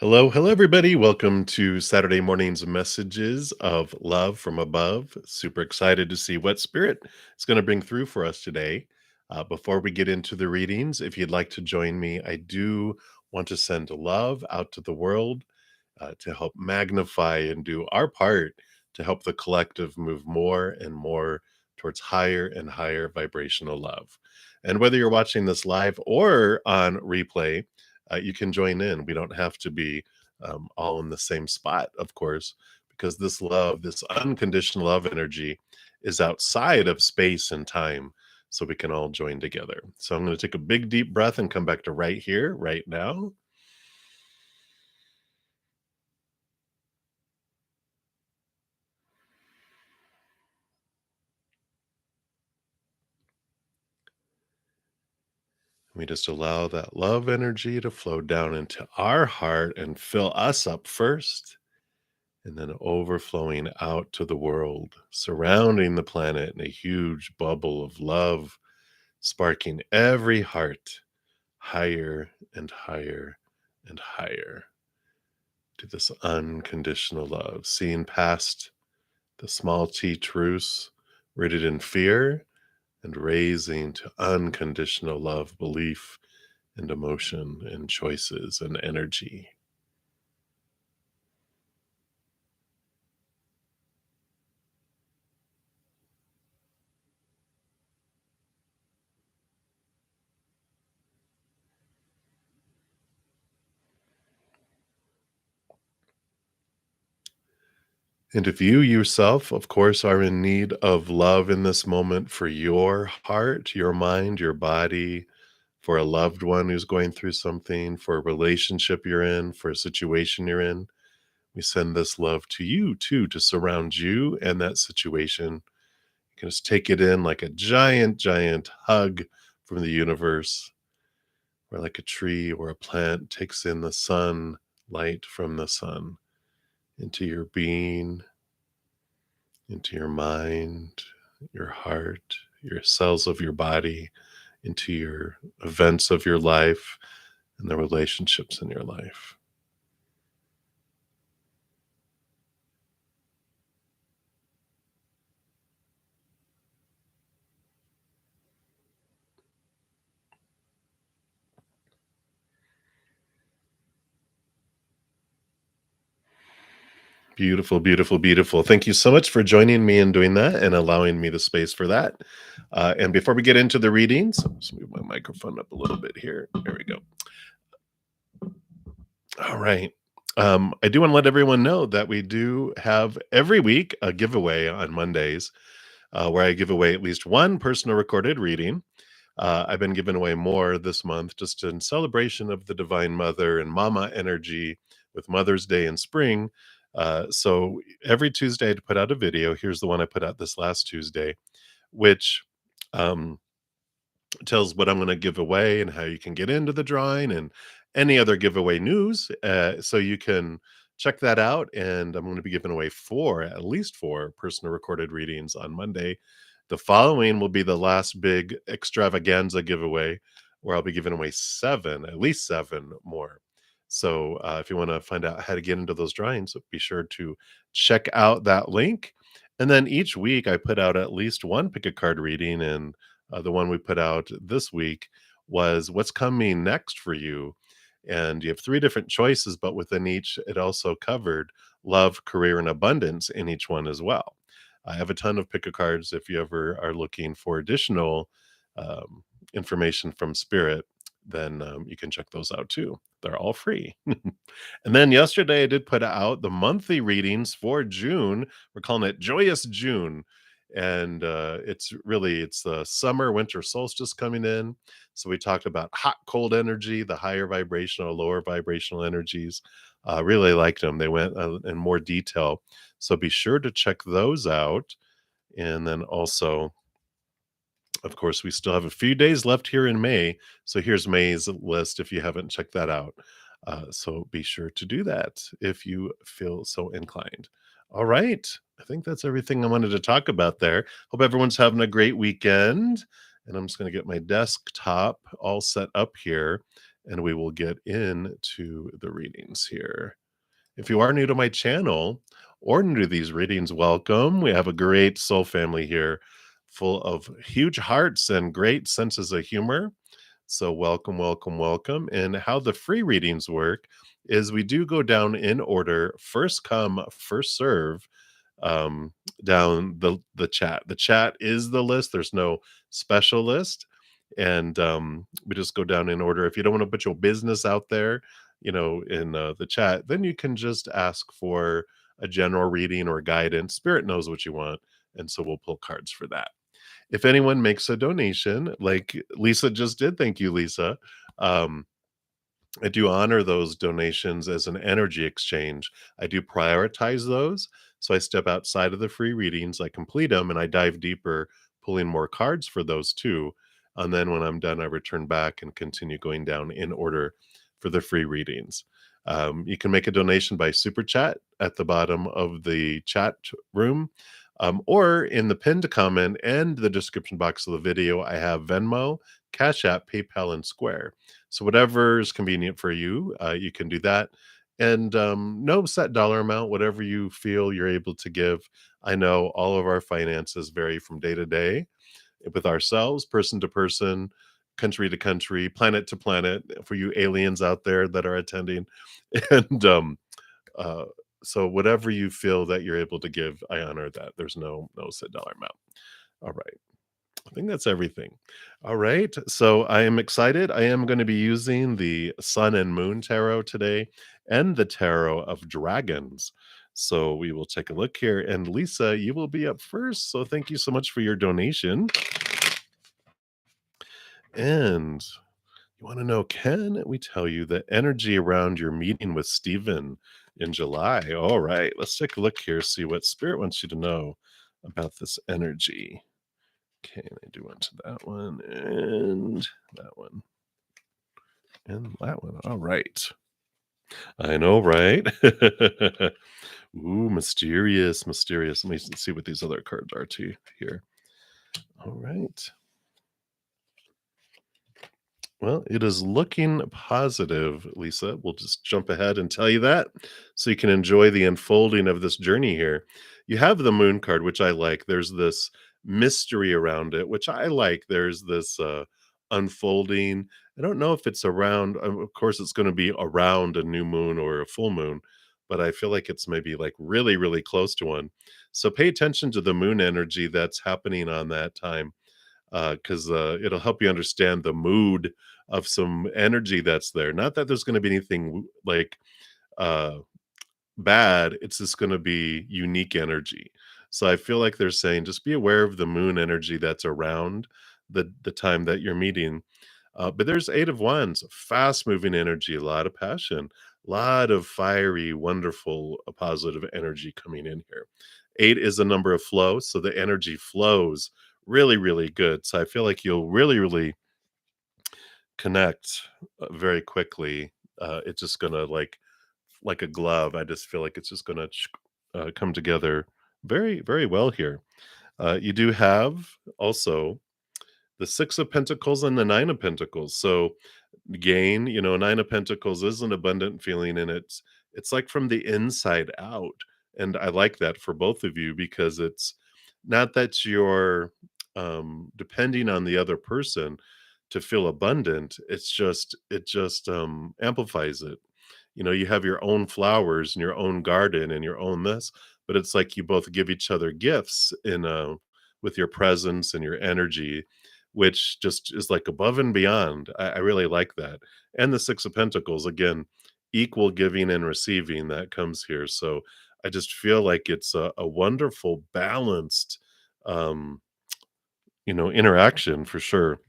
Hello, hello, everybody. Welcome to Saturday morning's messages of love from above. Super excited to see what spirit is going to bring through for us today. Before we get into the readings, if you'd like to join me, I do want to send love out to the world to help magnify and do our part to help the collective move more and more towards higher and higher vibrational love. And whether you're watching this live or on replay, you can join in. We don't have to be all in the same spot, of course, because this love, this unconditional love energy, is outside of space and time. So we can all join together. So I'm going to take a big deep breath and come back to right here, right now. We just allow that love energy to flow down into our heart and fill us up first, and then overflowing out to the world, surrounding the planet in a huge bubble of love, sparking every heart higher and higher and higher to this unconditional love, seeing past the small t truths rooted in fear and raising to unconditional love, belief, and emotion and choices and energy. And if you yourself, of course, are in need of love in this moment for your heart, your mind, your body, for a loved one who's going through something, for a relationship you're in, for a situation you're in, we send this love to you too, to surround you and that situation. You can just take it in like a giant, giant hug from the universe, or like a tree or a plant takes in the sun, light from the sun into your being, into your mind, your heart, your cells of your body, into your events of your life and the relationships in your life. Beautiful, beautiful, beautiful. Thank you so much for joining me and doing that and allowing me the space for that. And before we get into the readings, let's move my microphone up a little bit here. There we go. All right. I do want to let everyone know that we do have every week a giveaway on Mondays where I give away at least one personal recorded reading. I've been giving away more this month just in celebration of the Divine Mother and Mama energy with Mother's Day in spring. So every Tuesday I'd put out a video. Here's the one I put out this last Tuesday, which um, tells what I'm going to give away and how you can get into the drawing and any other giveaway news. So you can check that out. And I'm going to be giving away at least four personal recorded readings on Monday. The following will be the last big extravaganza giveaway where I'll be giving away at least seven more. So if you want to find out how to get into those drawings, be sure to check out that link. And then each week I put out at least one pick a card reading, and the one we put out this week was what's coming next for you. And you have three different choices, but within each, it also covered love, career, and abundance in each one as well. I have a ton of pick a cards if you ever are looking for additional um, information from Spirit, then you can check those out too. They're all free. And then yesterday, I did put out the monthly readings for June. We're calling it Joyous June. And it's the summer winter solstice coming in. So we talked about hot cold energy, the higher vibrational, lower vibrational energies. Really liked them. They went in more detail. So be sure to check those out. And then also, of course, we still have a few days left here in May. So here's May's list if you haven't checked that out. So be sure to do that if you feel so inclined. All right. I think that's everything I wanted to talk about there. Hope everyone's having a great weekend. And I'm just going to get my desktop all set up here. and we will get into the readings here. If you are new to my channel or new to these readings, welcome. We have a great soul family here full of huge hearts and great senses of humor. So, welcome, welcome, welcome. And how the free readings work is we do go down in order, first come, first serve, um, down the chat. The chat is the list. There's no special list, and we just go down in order. If you don't want to put your business out there, in the chat, then you can just ask for a general reading or guidance. Spirit knows what you want, and so we'll pull cards for that. If anyone makes a donation, like Lisa just did, thank you, Lisa. Um, I do honor those donations as an energy exchange. I do prioritize those. So I step outside of the free readings, I complete them, and I dive deeper, pulling more cards for those too. And then when I'm done, I return back and continue going down in order for the free readings. You can make a donation by super chat at the bottom of the chat room, or in the pinned comment and the description box of the video. I have Venmo, Cash App, PayPal, and Square. So whatever is convenient for you, you can do that. And no set dollar amount, whatever you feel you're able to give. I know all of our finances vary from day to day with ourselves, person to person, country to country, planet to planet, for you aliens out there that are attending. And uh, so whatever you feel that you're able to give, I honor that. There's no set dollar amount. All right. I think that's everything. All right. So I am excited. I am going to be using the Sun and Moon Tarot today and the Tarot of Dragons. So we will take a look here. And Lisa, you will be up first. So thank you so much for your donation. And you want to know, can we tell you the energy around your meeting with Stephen in July? All right. Let's take a look here, see what Spirit wants you to know about this energy. Okay, I do one to that one and that one and that one. All right. I know, right? Ooh, mysterious, mysterious. Let me see what these other cards are too here. All right. Well, it is looking positive, Lisa. We'll just jump ahead and tell you that so you can enjoy the unfolding of this journey here. You have the moon card, which I like. There's this mystery around it, which I like. There's this unfolding. I don't know if it's around, of course, it's going to be around a new moon or a full moon, but I feel like it's maybe like really, really close to one. So pay attention to the moon energy that's happening on that time, because it'll help you understand the mood of some energy that's there. Not that there's going to be anything like uh, bad, it's just going to be unique energy. So I feel like they're saying just be aware of the moon energy that's around the time that you're meeting. But there's Eight of Wands, fast moving energy, a lot of passion, a lot of fiery, wonderful, positive energy coming in here. Eight is a number of flow, so the energy flows really, really good. So I feel like you'll really, really connect very quickly. It's just gonna like a glove. I just feel like it's just gonna come together very, very well here. You do have also the Six of Pentacles and the Nine of Pentacles. So gain, Nine of Pentacles is an abundant feeling, and it's like from the inside out. And I like that for both of you because it's not that you're depending on the other person to feel abundant. It just amplifies it. You have your own flowers and your own garden and your own this, but it's like you both give each other gifts in with your presence and your energy, which just is like above and beyond. I really like that. And the Six of Pentacles, again, equal giving and receiving that comes here. So I just feel like it's a wonderful, balanced, um, interaction for sure.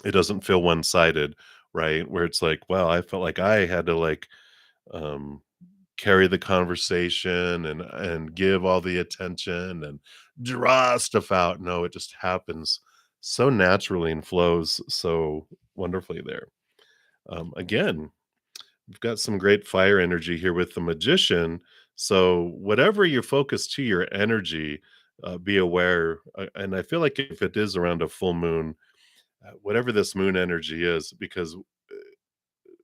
It doesn't feel one sided, right? Where it's like, wow, I felt like I had to um, carry the conversation and give all the attention and draw stuff out. No, it just happens so naturally and flows so wonderfully there. Again, we've got some great fire energy here with the Magician. So whatever you focus to your energy, be aware. And I feel like if it is around a full moon, whatever this moon energy is, because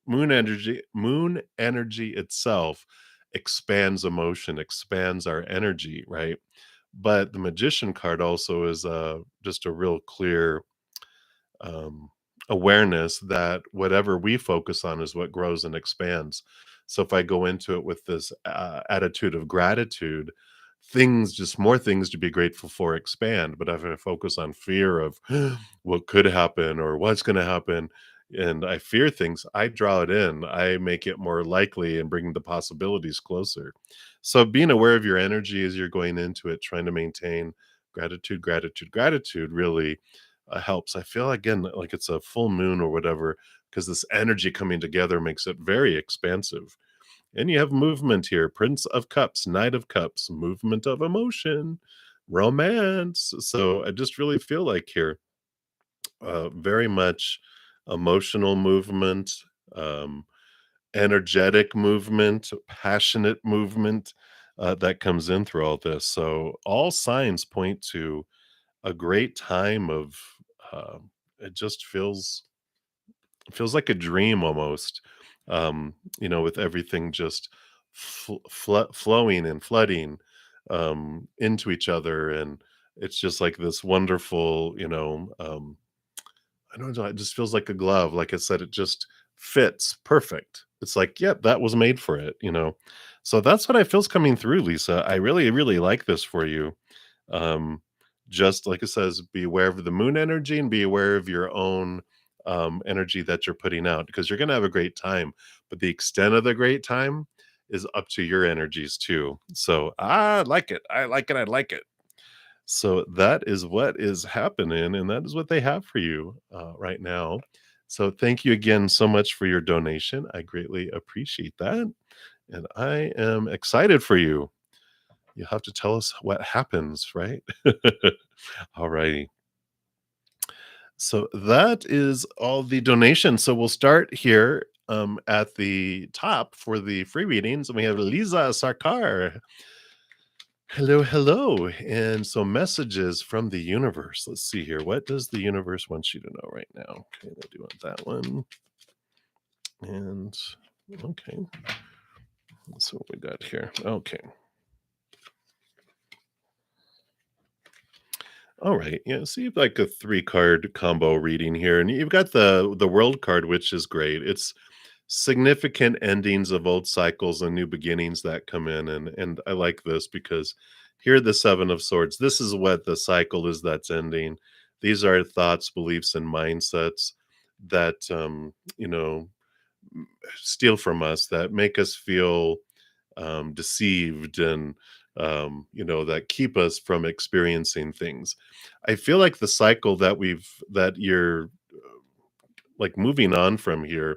moon energy itself expands emotion, expands our energy, right? But the magician card also is just a real clear um, awareness that whatever we focus on is what grows and expands. So if I go into it with this attitude of gratitude, things, just more things to be grateful for, expand. But if I focus on fear of what could happen or what's going to happen, and I fear things, I draw it in, I make it more likely and bring the possibilities closer. So being aware of your energy as you're going into it, trying to maintain gratitude, gratitude, gratitude really helps. I feel again like it's a full moon or whatever because this energy coming together makes it very expansive. And you have movement here: Prince of Cups, Knight of Cups, movement of emotion, romance. So I just really feel like here, very much emotional movement, um, energetic movement, passionate movement that comes in through all this. So all signs point to a great time of it just feels like a dream almost, with everything just flowing and flooding into each other, and it's just like this wonderful, I don't know, it just feels like a glove. Like I said, it just fits perfect. It's like, yep, that was made for it. So that's what I feel's coming through, Lisa. I really, really like this for you. Um, just like it says, be aware of the moon energy and be aware of your own energy that you're putting out because you're going to have a great time. But the extent of the great time is up to your energies too. So I like it. I like it. I like it. So that is what is happening, and that is what they have for you right now. So thank you again so much for your donation. I greatly appreciate that. And I am excited for you. You have to tell us what happens, right? All righty. So that is all the donations. So we'll start here at the top for the free readings. And we have Lisa Sarkar. Hello, hello. And so messages from the universe. Let's see here. What does the universe want you to know right now? Okay, I do want that one. And okay. So what we got here. Okay. All right. Yeah. So you've like a 3 card combo reading here. And you've got the world card, which is great. It's significant endings of old cycles and new beginnings that come in. And I like this because here the 7 of Swords. This is what the cycle is that's ending. These are thoughts, beliefs, and mindsets that steal from us, that make us feel deceived, and that keep us from experiencing things. I feel like the cycle that you're like moving on from here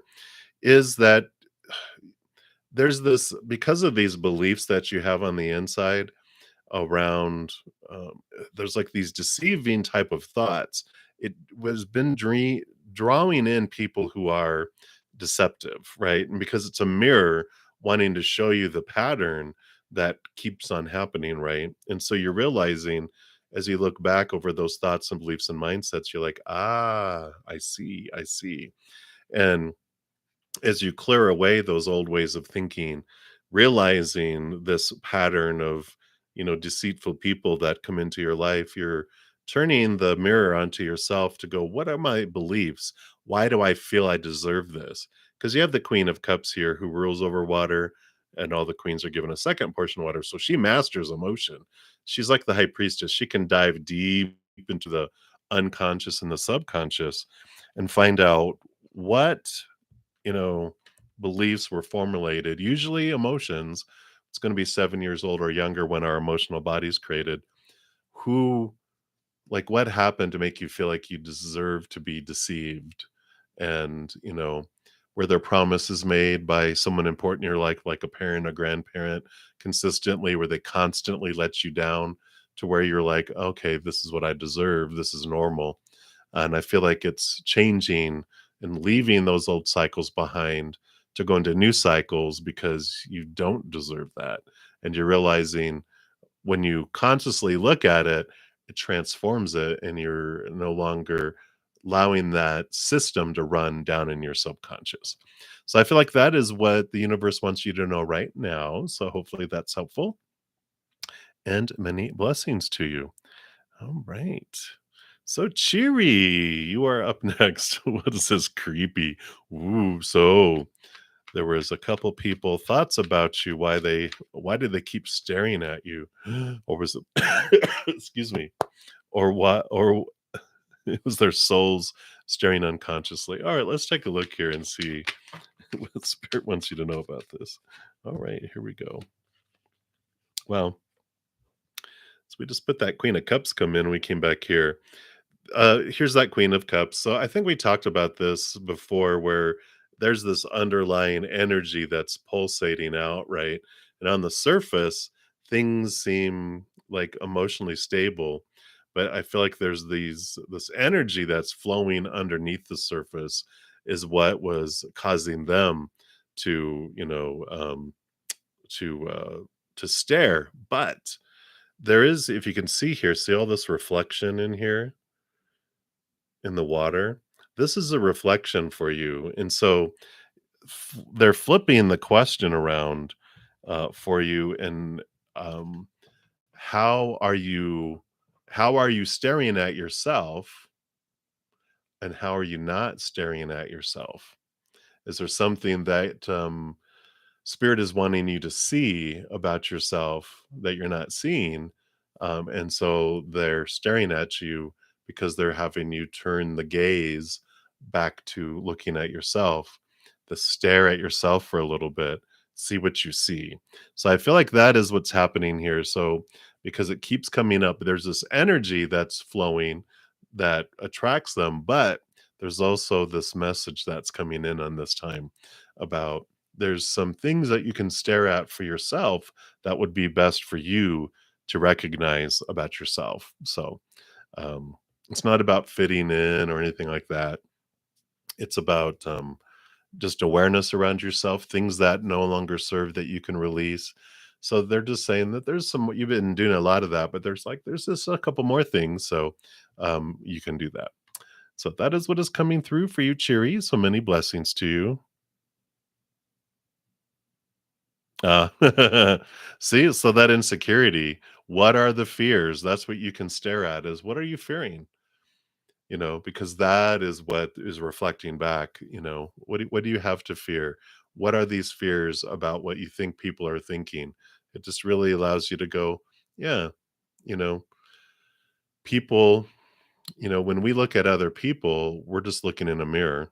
is that there's this, because of these beliefs that you have on the inside around there's like these deceiving type of thoughts. It was been drawing in people who are deceptive, right? And because it's a mirror wanting to show you the pattern that keeps on happening, right? And so you're realizing as you look back over those thoughts and beliefs and mindsets, you're like, ah, I see. And as you clear away those old ways of thinking, realizing this pattern of, deceitful people that come into your life, you're turning the mirror onto yourself to go, what are my beliefs? Why do I feel I deserve this? Because you have the Queen of Cups here who rules over water, and all the queens are given a second portion of water. So she masters emotion. She's like the high priestess. She can dive deep into the unconscious and the subconscious and find out what you know, beliefs were formulated, usually emotions. It's going to be 7 years old or younger when our emotional body's created. Who, like, what happened to make you feel like you deserve to be deceived? And, were there promises made by someone important in your life, like a parent, a grandparent, consistently, where they constantly let you down to where you're like, okay, this is what I deserve. This is normal. And I feel like it's changing and leaving those old cycles behind to go into new cycles because you don't deserve that. And you're realizing when you consciously look at it, it transforms it, and you're no longer allowing that system to run down in your subconscious. So I feel like that is what the universe wants you to know right now. So hopefully that's helpful, and many blessings to you. All right. So cheery, you are up next. What is this creepy? Ooh, so there was a couple people thoughts about you, why did they keep staring at you? Or was it excuse me, or what, or it was their souls staring unconsciously. All right, let's take a look here and see what spirit wants you to know about this. All right, here we go. Well, so we just put that Queen of Cups come in, we came back here. Here's that Queen of Cups. So I think we talked about this before, where there's this underlying energy that's pulsating out, right? And on the surface, things seem like emotionally stable, but I feel like there's this energy that's flowing underneath the surface is what was causing them to, to to stare. But there is, if you can see here, see all this reflection in here in the water. This is a reflection for you. And so they're flipping the question around for you. And um, how are you, how are you staring at yourself, and how are you not staring at yourself? Is there something that spirit is wanting you to see about yourself that you're not seeing? And so they're staring at you because they're having you turn the gaze back to looking at yourself, to stare at yourself for a little bit, see what you see. So I feel like that is what's happening here. So because it keeps coming up, there's this energy that's flowing that attracts them, but there's also this message that's coming in on this time about there's some things that you can stare at for yourself that would be best for you to recognize about yourself. So it's not about fitting in or anything like that. It's about just awareness around yourself, things that no longer serve that you can release. So they're just saying that there's some, you've been doing a lot of that, but there's just a couple more things. So you can do that. So that is what is coming through for you, Cheery. So many blessings to you. See, so that insecurity, what are the fears? That's what you can stare at, is what are you fearing? Because that is what is reflecting back, what do you have to fear? What are these fears about what you think people are thinking? It just really allows you to go, yeah, you know, people, when we look at other people, we're just looking in a mirror.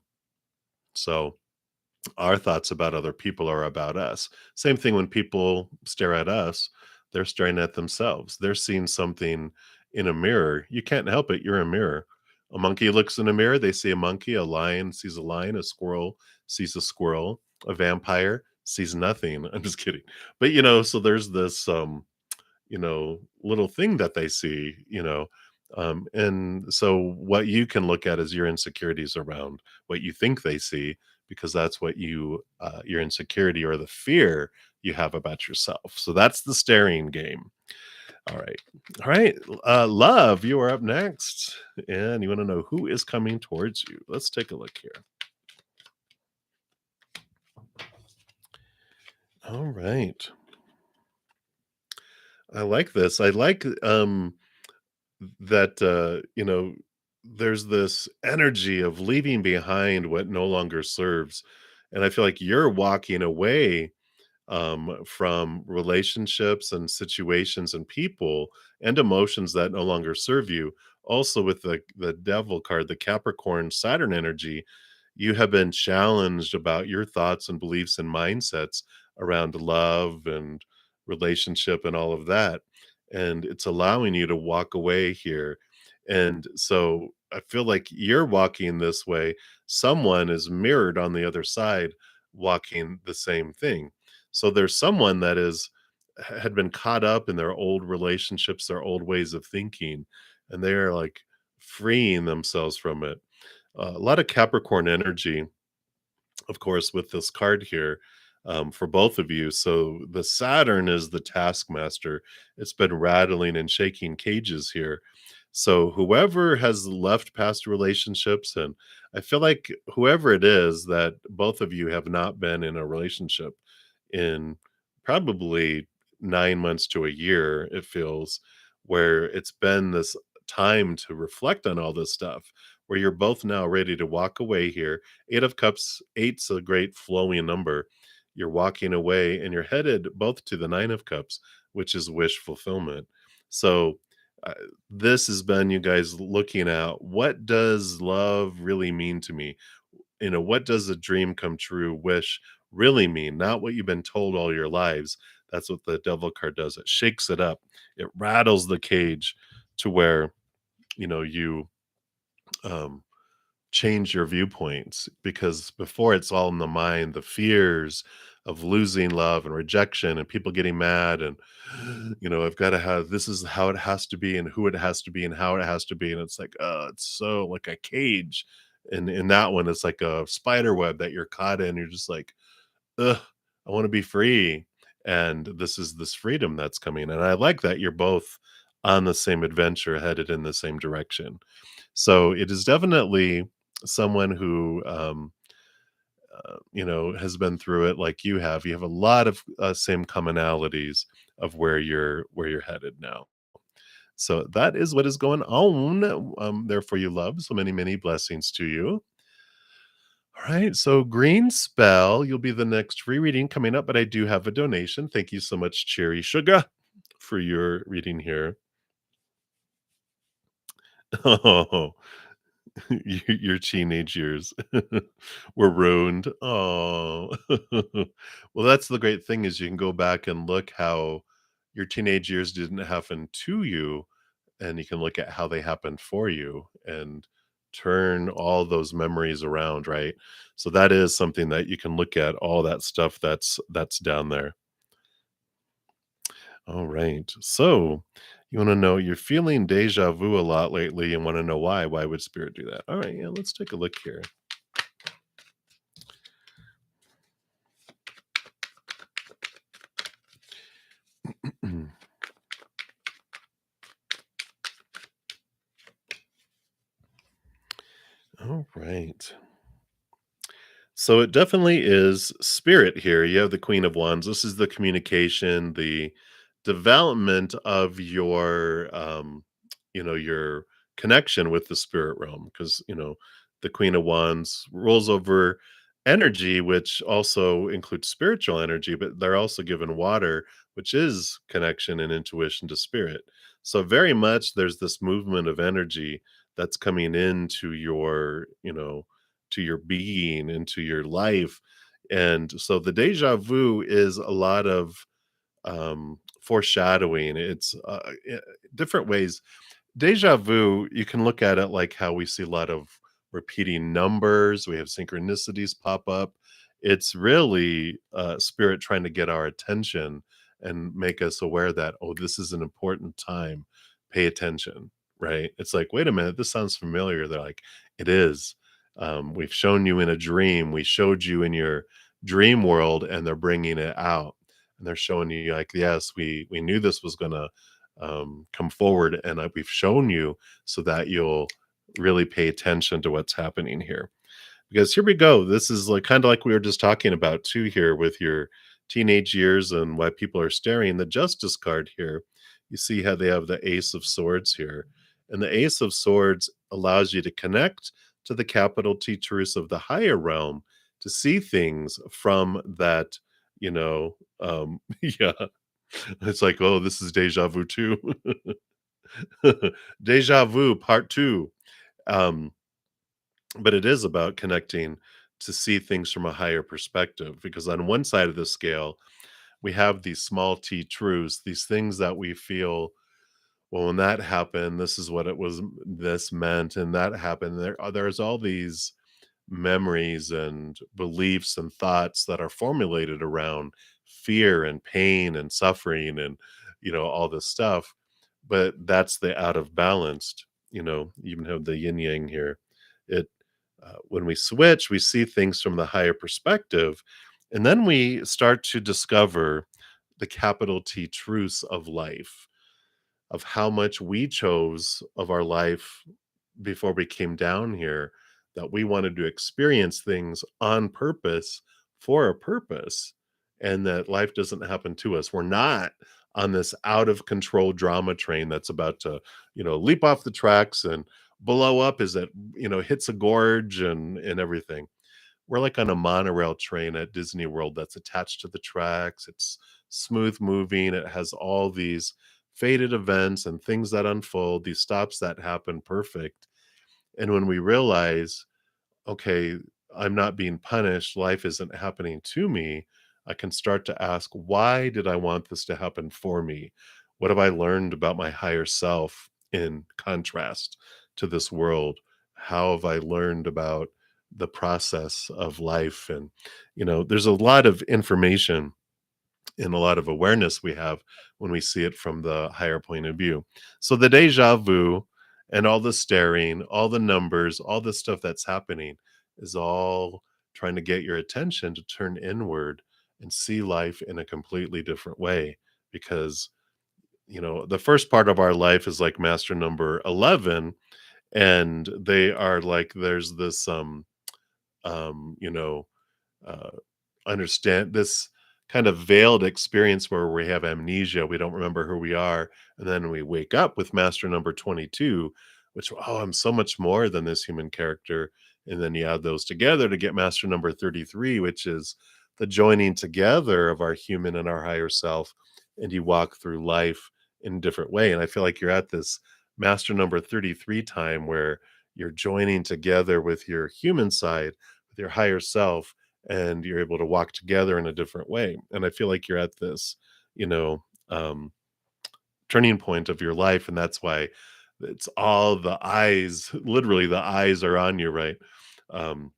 So our thoughts about other people are about us. Same thing when people stare at us, they're staring at themselves. They're seeing something in a mirror. You can't help it. You're a mirror. A monkey looks in a mirror, they see a monkey, a lion sees a lion, a squirrel sees a squirrel, a vampire sees nothing. I'm just kidding. But so there's this little thing that they see, and so what you can look at is your insecurities around what you think they see, because that's what your insecurity or the fear you have about yourself. So that's the staring game. All right. Love, you are up next, and you want to know who is coming towards you. Let's take a look here. All right. I like this. I like that there's this energy of leaving behind what no longer serves, and I feel like you're walking away from relationships and situations and people and emotions that no longer serve you. Also, with the devil card, the Capricorn Saturn energy, you have been challenged about your thoughts and beliefs and mindsets around love and relationship and all of that. And it's allowing you to walk away here. And so I feel like you're walking this way. Someone is mirrored on the other side walking the same thing. So there's someone that had been caught up in their old relationships, their old ways of thinking, and they are like freeing themselves from it. A lot of Capricorn energy, of course, with this card here, for both of you. So the Saturn is the taskmaster. It's been rattling and shaking cages here. So whoever has left past relationships, and I feel like whoever it is that both of you have not been in a relationship in probably 9 months to a year, it feels, where it's been this time to reflect on all this stuff, where you're both now ready to walk away here. Eight of Cups, eight's a great flowing number. You're walking away and you're headed both to the Nine of Cups, which is wish fulfillment. So, uh, this has been you guys looking at what does love really mean to me? What does a dream come true wish really mean? Not what you've been told all your lives. That's what the devil card does. It shakes it up. It rattles the cage to where, you um change your viewpoints, because before it's all in the mind, the fears of losing love and rejection and people getting mad and I've got to have, this is how it has to be and who it has to be and how it has to be, and it's like, it's so like a cage, and in that one it's like a spider web that you're caught in. You're just like, ugh, I want to be free. And this is this freedom that's coming, and I like that you're both on the same adventure, headed in the same direction. So it is definitely someone who, has been through it like you have. You have a lot of same commonalities of where you're headed now. So that is what is going on there for you, love. So many, many blessings to you. All right. So green spell, you'll be the next free reading coming up, but I do have a donation. Thank you so much, Cherry Sugar, for your reading here. Oh, your teenage years were ruined. Oh, well, that's the great thing is you can go back and look how your teenage years didn't happen to you, and you can look at how they happened for you and turn all those memories around, right? So that is something that you can look at, all that stuff that's down there. All right. So you want to know you're feeling deja vu a lot lately and want to know why. Why would spirit do that? All right, yeah, let's take a look here. All right. So it definitely is spirit here. You have the Queen of Wands. This is the communication, the development of your connection with the spirit realm. Because, the Queen of Wands rules over energy, which also includes spiritual energy, but they're also given water, which is connection and intuition to spirit. So very much there's this movement of energy that's coming into your being, into your life. And so the deja vu is a lot of foreshadowing. It's different ways. Deja vu, you can look at it like how we see a lot of repeating numbers. We have synchronicities pop up. It's really spirit trying to get our attention and make us aware that, oh, this is an important time. Pay attention, right? It's like, wait a minute, this sounds familiar. They're like, it is. We've shown you in a dream. We showed you in your dream world, and they're bringing it out. And they're showing you, like, yes, we knew this was going to come forward, and we've shown you so that you'll really pay attention to what's happening here. Because here we go. This is like kind of like we were just talking about too here with your teenage years and why people are staring. The Justice card here, you see how they have the Ace of Swords here. And the Ace of Swords allows you to connect to the capital T truths of the higher realm to see things from that, yeah. It's like, oh, this is deja vu too. Deja vu part two. Um, but it is about connecting to see things from a higher perspective, because on one side of the scale we have these small t truths, these things that we feel, well, when that happened, this is what it was, this meant, and that happened, there's all these memories and beliefs and thoughts that are formulated around fear and pain and suffering and all this stuff. But that's the out of balanced, you even have the yin yang here. It When we switch, we see things from the higher perspective, and then we start to discover the capital T truths of life. of how much we chose of our life before we came down here, that we wanted to experience things on purpose for a purpose, and that life doesn't happen to us. We're not on this out of control drama train that's about to, leap off the tracks and blow up as it, hits a gorge and everything. We're like on a monorail train at Disney World that's attached to the tracks. It's smooth moving. It has all these fated events and things that unfold, these stops that happen perfect. And when we realize, okay, I'm not being punished, life isn't happening to me, I can start to ask, why did I want this to happen for me? What have I learned about my higher self in contrast to this world? How have I learned about the process of life? And, there's a lot of information and a lot of awareness we have when we see it from the higher point of view. So the deja vu and all the staring, all the numbers, all the stuff that's happening is all trying to get your attention to turn inward and see life in a completely different way. Because, the first part of our life is like master number 11, and they are like, there's this, um, you know, uh, understand this kind of veiled experience where we have amnesia. We don't remember who we are. And then we wake up with master number 22, which, oh, I'm so much more than this human character. And then you add those together to get master number 33, which is the joining together of our human and our higher self. And you walk through life in a different way. And I feel like you're at this master number 33 time where you're joining together with your human side, with your higher self, and you're able to walk together in a different way. And I feel like you're at this, you know, um, turning point of your life, and that's why it's all the eyes, literally the eyes are on you, right? Um,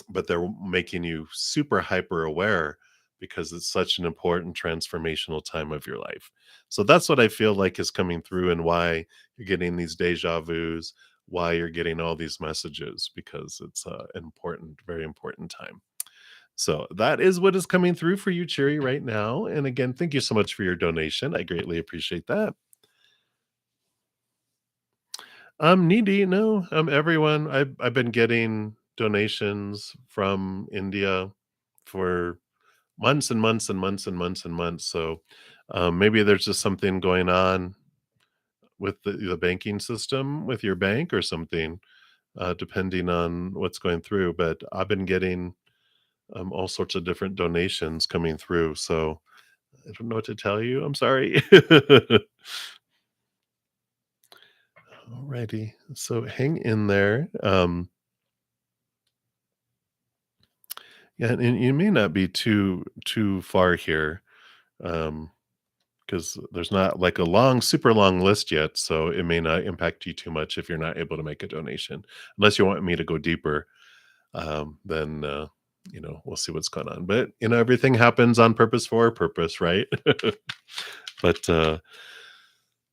but they're making you super hyper aware because it's such an important transformational time of your life. So that's what I feel like is coming through, and why you're getting these deja vus, why you're getting all these messages, because it's an important, very important time. So that is what is coming through for you, Cherry, right now. And again, thank you so much for your donation. I greatly appreciate that. Needy, no, everyone. I've been getting donations from India for months and months and months and months and months. So maybe there's just something going on with the banking system with your bank or something, depending on what's going through. But I've been getting all sorts of different donations coming through. So I don't know what to tell you. I'm sorry. Alrighty. So hang in there. Yeah, and you may not be too far here, because there's not like a long, super long list yet. So it may not impact you too much if you're not able to make a donation, unless you want me to go deeper. Then we'll see what's going on. But everything happens on purpose for a purpose, right? But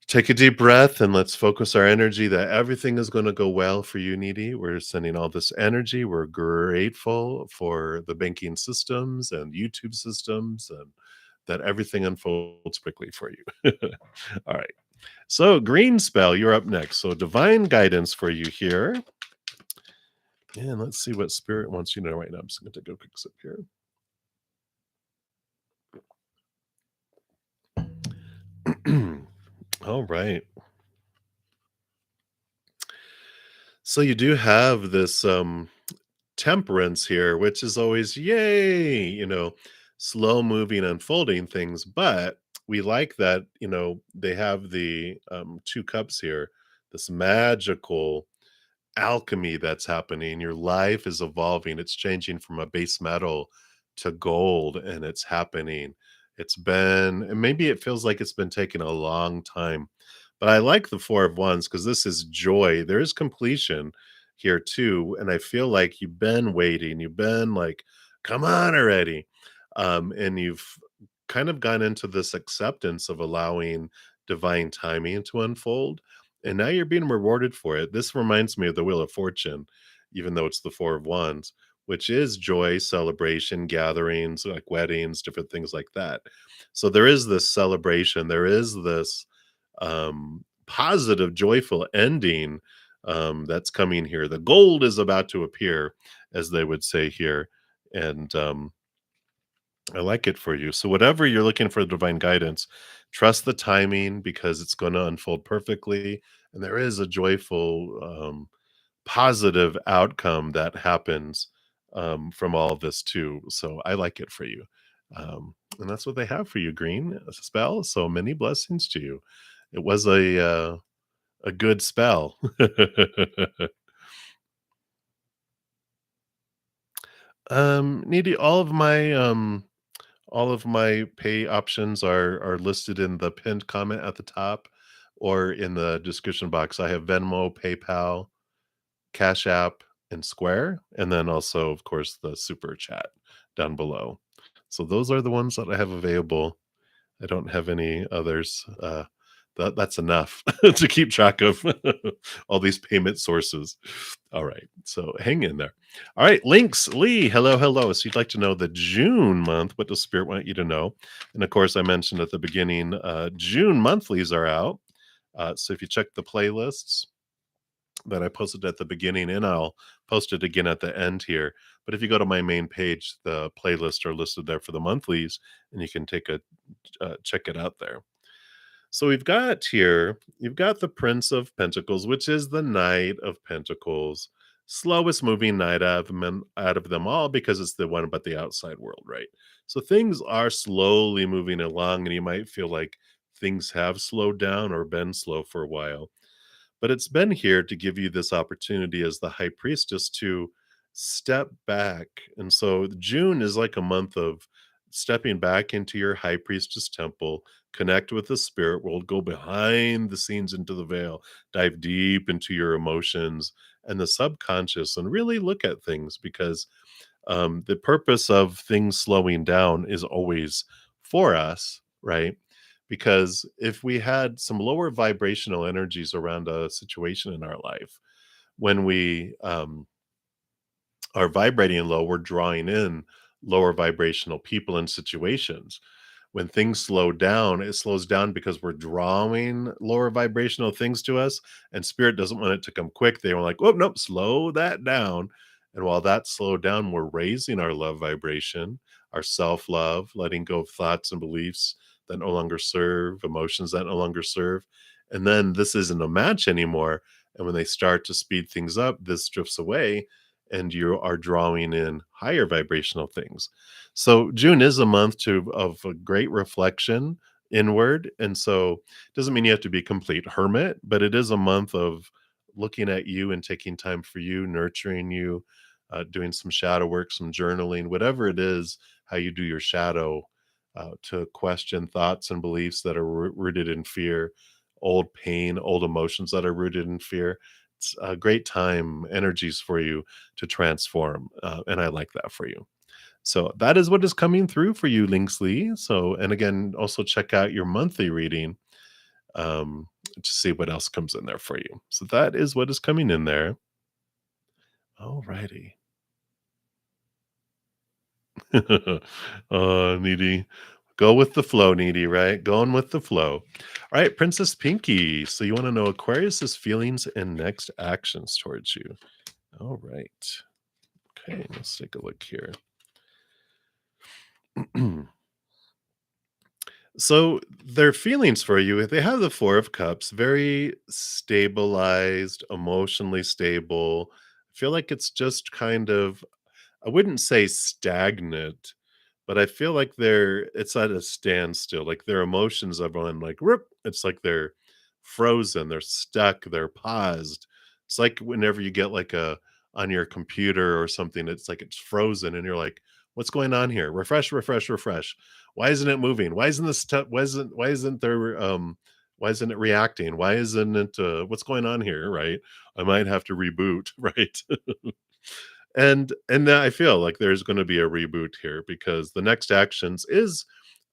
take a deep breath and let's focus our energy that everything is going to go well for you, Needy. We're sending all this energy. We're grateful for the banking systems and YouTube systems, and that everything unfolds quickly for you. All right. So, Green Spell, you're up next. So, divine guidance for you here. And let's see what Spirit wants you to know right now. I'm just going to take a quick sip here. All right. So you do have this temperance here, which is always yay, slow moving, unfolding things. But we like that, they have the two cups here, this magical alchemy that's happening. Your life is evolving, it's changing from a base metal to gold, and it's happening. And maybe it feels like it's been taking a long time, but I like the Four of Wands because this is joy. There is completion here too, and I feel like you've been waiting, you've been like, come on already. And you've kind of gone into this acceptance of allowing divine timing to unfold, and now you're being rewarded for it. This reminds me of the Wheel of Fortune, even though it's the Four of Wands, which is joy, celebration, gatherings, like weddings, different things like that. So there is this celebration, there is this positive, joyful ending that's coming here. The gold is about to appear, as they would say here. And I like it for you. So, whatever you're looking for divine guidance, trust the timing because it's going to unfold perfectly. And there is a joyful, positive outcome that happens from all of this, too. So, I like it for you. And that's what they have for you, Green, a spell. So, many blessings to you. It was a good spell. Needy, all of my pay options are listed in the pinned comment at the top or in the description box. I have Venmo, PayPal, Cash App, and Square, and then also, of course, the super chat down below. So those are the ones that I have available. I don't have any others. That's enough to keep track of all these payment sources. All right, so hang in there. All right, Links Lee, hello, hello. So you'd like to know the June month? What does Spirit want you to know? And of course, I mentioned at the beginning, June monthlies are out. So if you check the playlists that I posted at the beginning, and I'll post it again at the end here. But if you go to my main page, the playlists are listed there for the monthlies, and you can take a check it out there. So we've got here, you've got the Prince of Pentacles, which is the Knight of Pentacles, slowest moving knight out of them all because it's the one about the outside world, right? So things are slowly moving along, and you might feel like things have slowed down or been slow for a while, but it's been here to give you this opportunity as the high priestess to step back. And so June is like a month of stepping back into your high priestess temple, connect with the spirit world, go behind the scenes into the veil, dive deep into your emotions and the subconscious, and really look at things because the purpose of things slowing down is always for us, right? Because if we had some lower vibrational energies around a situation in our life, when we are vibrating low, we're drawing in lower vibrational people and situations. When things slow down, it slows down because we're drawing lower vibrational things to us, and spirit doesn't want it to come quick. They were like, oh, nope, slow that down. And while that's slowed down, we're raising our love vibration, our self love, letting go of thoughts and beliefs that no longer serve, emotions that no longer serve. And then this isn't a match anymore. And when they start to speed things up, this drifts away and you are drawing in higher vibrational things. So June is a month to of a great reflection inward, and so it doesn't mean you have to be a complete hermit, but it is a month of looking at you and taking time for you, nurturing you, doing some shadow work, some journaling, whatever it is, how you do your shadow, to question thoughts and beliefs that are rooted in fear, old pain, old emotions that are rooted in fear. It's a great time, energies for you to transform, and I like that for you. So that is what is coming through for you, Linksley. So, and again, also check out your monthly reading to see what else comes in there for you. So that is what is coming in there. All righty. Needy. Go with the flow, Needy, right? Going with the flow. All right, Princess Pinky. So you want to know Aquarius's feelings and next actions towards you. All right. Okay, let's take a look here. So their feelings for you, they have the Four of Cups, very stabilized, emotionally stable. I feel like it's just kind of, I wouldn't say stagnant, but I feel like it's at a standstill. Like their emotions are on like rip. It's like they're frozen, they're stuck, they're paused. It's like whenever you get like a on your computer or something, it's like it's frozen and you're like, what's going on here? Refresh, refresh, refresh. Why isn't it moving? Why isn't this why isn't there why isn't it reacting? Why isn't it what's going on here? Right. I might have to reboot, right? And I feel like there's going to be a reboot here because the next actions is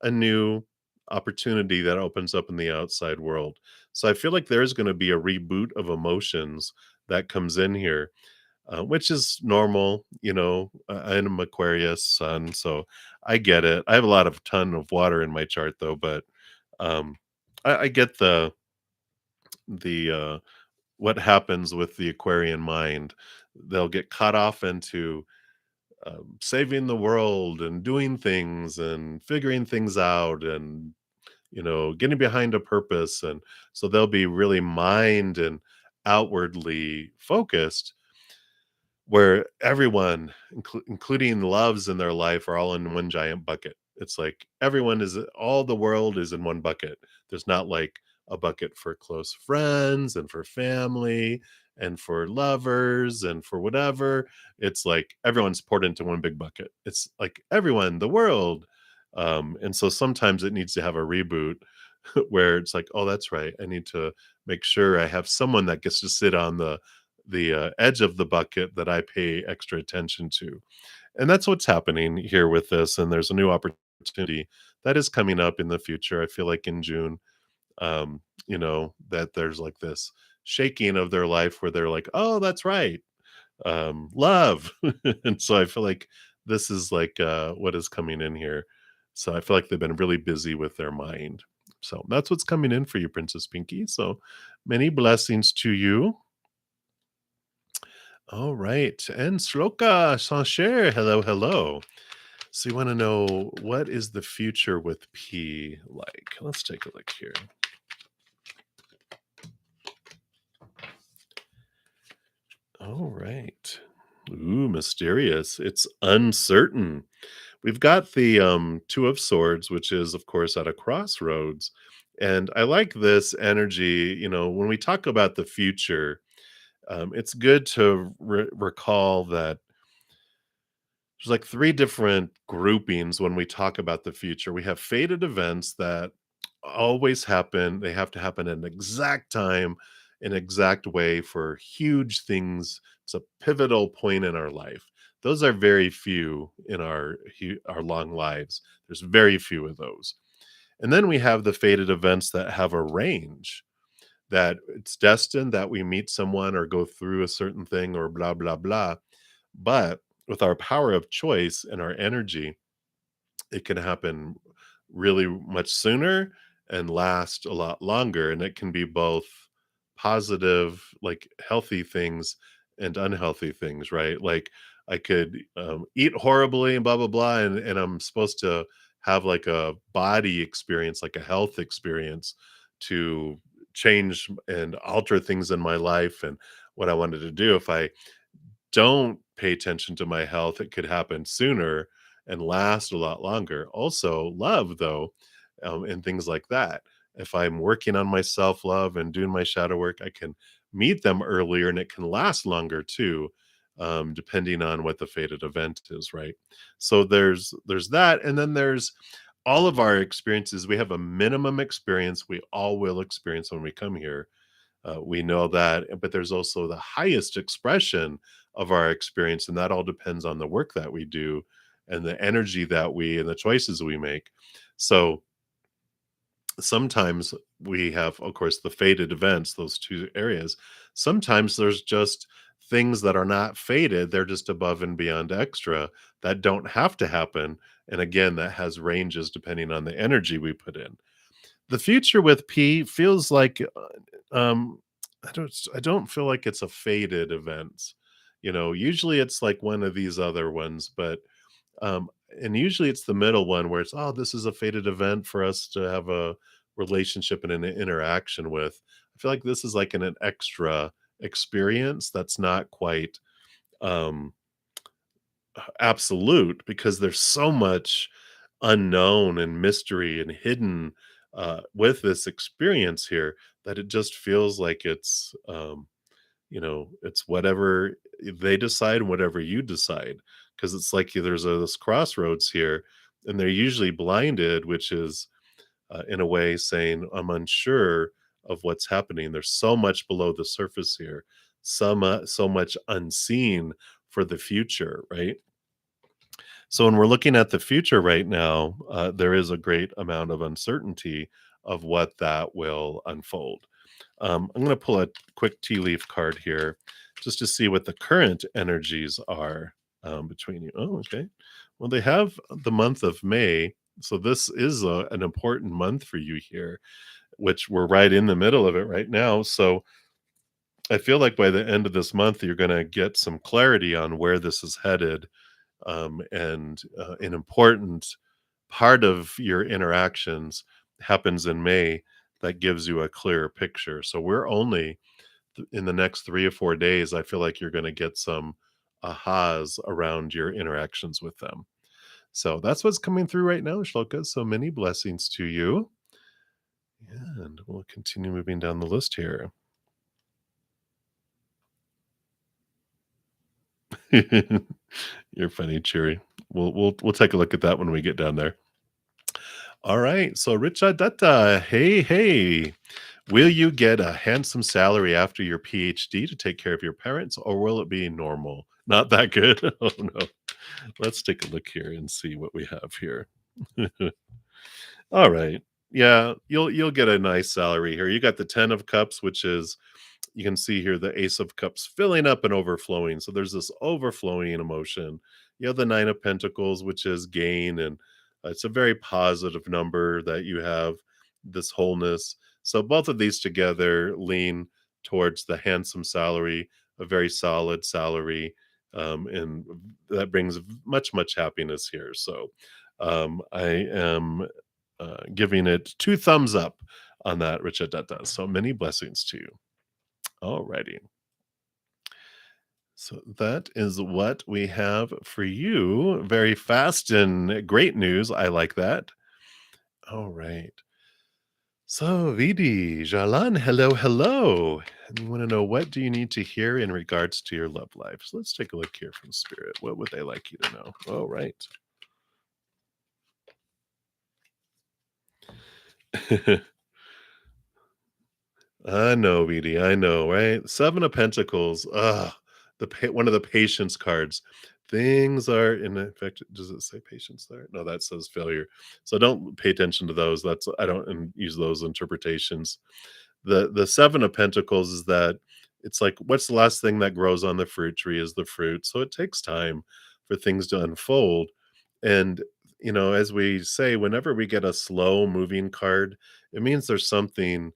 a new opportunity that opens up in the outside world. So I feel like there's going to be a reboot of emotions that comes in here, which is normal. You know, I'm Aquarius sun, so I get it. I have a lot of ton of water in my chart though, but I get the the what happens with the Aquarian mind. They'll get caught off into saving the world and doing things and figuring things out and getting behind a purpose, and so they'll be really mind and outwardly focused, where everyone, including the loves in their life, are all in one giant bucket. It's like all the world is in one bucket. There's not like a bucket for close friends and for family and for lovers and for whatever. It's like everyone's poured into one big bucket. It's like everyone, the world. And so sometimes it needs to have a reboot where it's like, oh, that's right. I need to make sure I have someone that gets to sit on the edge of the bucket that I pay extra attention to. And that's what's happening here with this. And there's a new opportunity that is coming up in the future. I feel like in June, that there's like this shaking of their life where they're like, oh, that's right. Love. And so I feel like this is like what is coming in here. So I feel like they've been really busy with their mind. So that's what's coming in for you, Princess Pinky. So many blessings to you. All right. And Sloka Sancher, hello, hello. So you want to know, what is the future with P like? Let's take a look here. All right. Ooh, mysterious. It's uncertain. We've got the Two of Swords, which is, of course, at a crossroads. And I like this energy. When we talk about the future, it's good to recall that there's like three different groupings when we talk about the future. We have fated events that always happen. They have to happen in an exact time, an exact way for huge things. It's a pivotal point in our life. Those are very few in our long lives. There's very few of those. And then we have the fated events that have a range, that it's destined that we meet someone or go through a certain thing or blah blah blah. But with our power of choice and our energy, it can happen really much sooner and last a lot longer. And it can be both positive, like healthy things, and unhealthy things, right? Like I could eat horribly and blah, blah, blah. And I'm supposed to have like a body experience, like a health experience to change and alter things in my life and what I wanted to do. If I don't pay attention to my health, it could happen sooner and last a lot longer. Also, love, though, and things like that. If I'm working on my self love and doing my shadow work, I can meet them earlier and it can last longer too, depending on what the fated event is, right? So there's that, and then there's all of our experiences. We have a minimum experience we all will experience when we come here. We know that, but there's also the highest expression of our experience, and that all depends on the work that we do and the energy that we and the choices we make. So sometimes we have, of course, the fated events, those two areas. Sometimes there's just things that are not fated, they're just above and beyond extra that don't have to happen. And again, that has ranges depending on the energy we put in. The future with P feels like, I don't feel like it's a faded event. Usually it's like one of these other ones, but um, and usually it's the middle one where it's, oh, this is a fated event for us to have a relationship and an interaction with. I feel like this is like an extra experience that's not quite um absolute, because there's so much unknown and mystery and hidden with this experience here, that it just feels like it's whatever they decide, whatever you decide, because it's like there's this crossroads here, and they're usually blinded, which is in a way saying, I'm unsure of what's happening. There's so much below the surface here, so much unseen for the future, right? So when we're looking at the future right now, there is a great amount of uncertainty of what that will unfold. I'm going to pull a quick tea leaf card here just to see what the current energies are between you. Oh, okay. Well, they have the month of May. So this is an important month for you here. which we're right in the middle of it right now. So I feel like by the end of this month, you're going to get some clarity on where this is headed. And an important part of your interactions happens in May that gives you a clearer picture. So we're only in the next 3 or 4 days. I feel like you're going to get some ahas around your interactions with them. So that's what's coming through right now, Shloka. So many blessings to you. And we'll continue moving down the list here. You're funny, Cheery. We'll take a look at that when we get down there. All right. So Richa Datta, hey, hey. Will you get a handsome salary after your PhD to take care of your parents, or will it be normal? Not that good. Oh no. Let's take a look here and see what we have here. All right. Yeah, you'll get a nice salary here. You got the 10 of cups, which is, you can see here the ace of cups filling up and overflowing. So there's this overflowing emotion. You have the 9 of pentacles, which is gain, and it's a very positive number that you have this wholeness. So both of these together lean towards the handsome salary, a very solid salary, and that brings much happiness here. So I am giving it 2 thumbs up on that, Richard. That does. So many blessings to you. Alrighty. So that is what we have for you. Very fast and great news. I like that. All right. So, Vidi, Jalan, hello, hello. And you want to know, what do you need to hear in regards to your love life? So let's take a look here from Spirit. What would they like you to know? All right. I know, Vidi, I know, right? 7 of Pentacles. One of the patience cards. Things are, in fact, does it say patience there? No, that says failure. So don't pay attention to those. That's, I don't use those interpretations. The 7 of Pentacles is that it's like, what's the last thing that grows on the fruit tree is the fruit. So it takes time for things to unfold. And as we say, whenever we get a slow moving card, it means there's something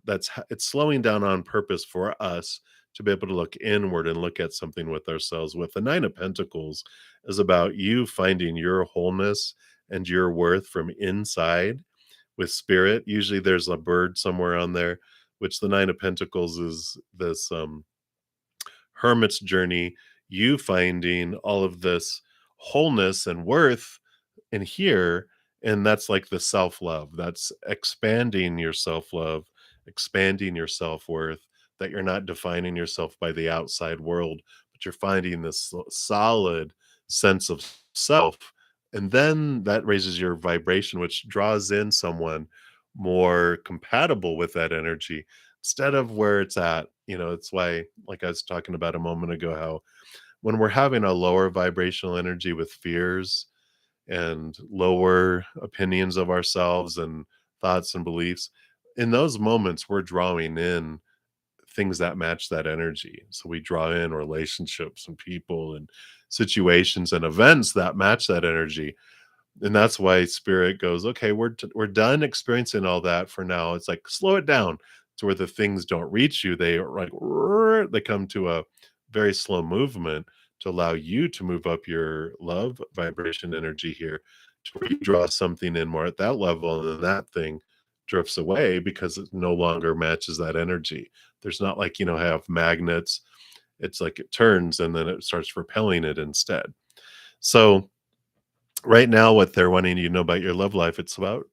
it's slowing down on purpose for us to be able to look inward and look at something with ourselves. With the 9 of Pentacles is about you finding your wholeness and your worth from inside with spirit. Usually there's a bird somewhere on there, which the 9 of Pentacles is this hermit's journey, you finding all of this wholeness and worth in here. And that's like the self-love, that's expanding your self-love, expanding your self-worth, that you're not defining yourself by the outside world, but you're finding this solid sense of self. And then that raises your vibration, which draws in someone more compatible with that energy instead of where it's at. It's why, like I was talking about a moment ago, how when we're having a lower vibrational energy with fears and lower opinions of ourselves and thoughts and beliefs, in those moments, we're drawing in things that match that energy. So we draw in relationships and people and situations and events that match that energy. And that's why spirit goes, okay, we're done experiencing all that for now. It's like, slow it down to where the things don't reach you. They are like, they come to a very slow movement to allow you to move up your love vibration energy here, to where you draw something in more at that level, and then that thing drifts away because it no longer matches that energy. There's not like, have magnets. It's like it turns and then it starts repelling it instead. So right now, what they're wanting you to know about your love life, it's about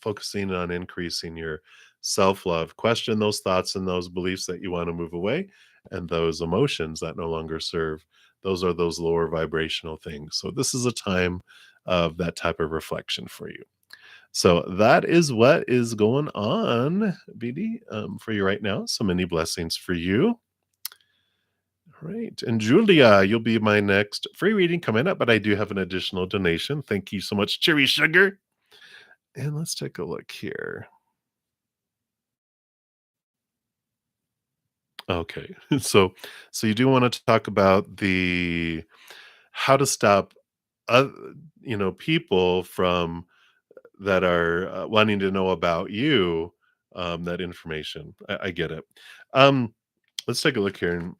focusing on increasing your self-love. Question those thoughts and those beliefs that you want to move away, and those emotions that no longer serve. Those are those lower vibrational things. So this is a time of that type of reflection for you. So that is what is going on, BD, for you right now. So many blessings for you. All right. And Julia, you'll be my next free reading coming up, but I do have an additional donation. Thank you so much, Cherry Sugar. And let's take a look here. Okay. So you do want to talk about the how to stop oth- people from that are wanting to know about you that information. I get it. Um, let's take a look here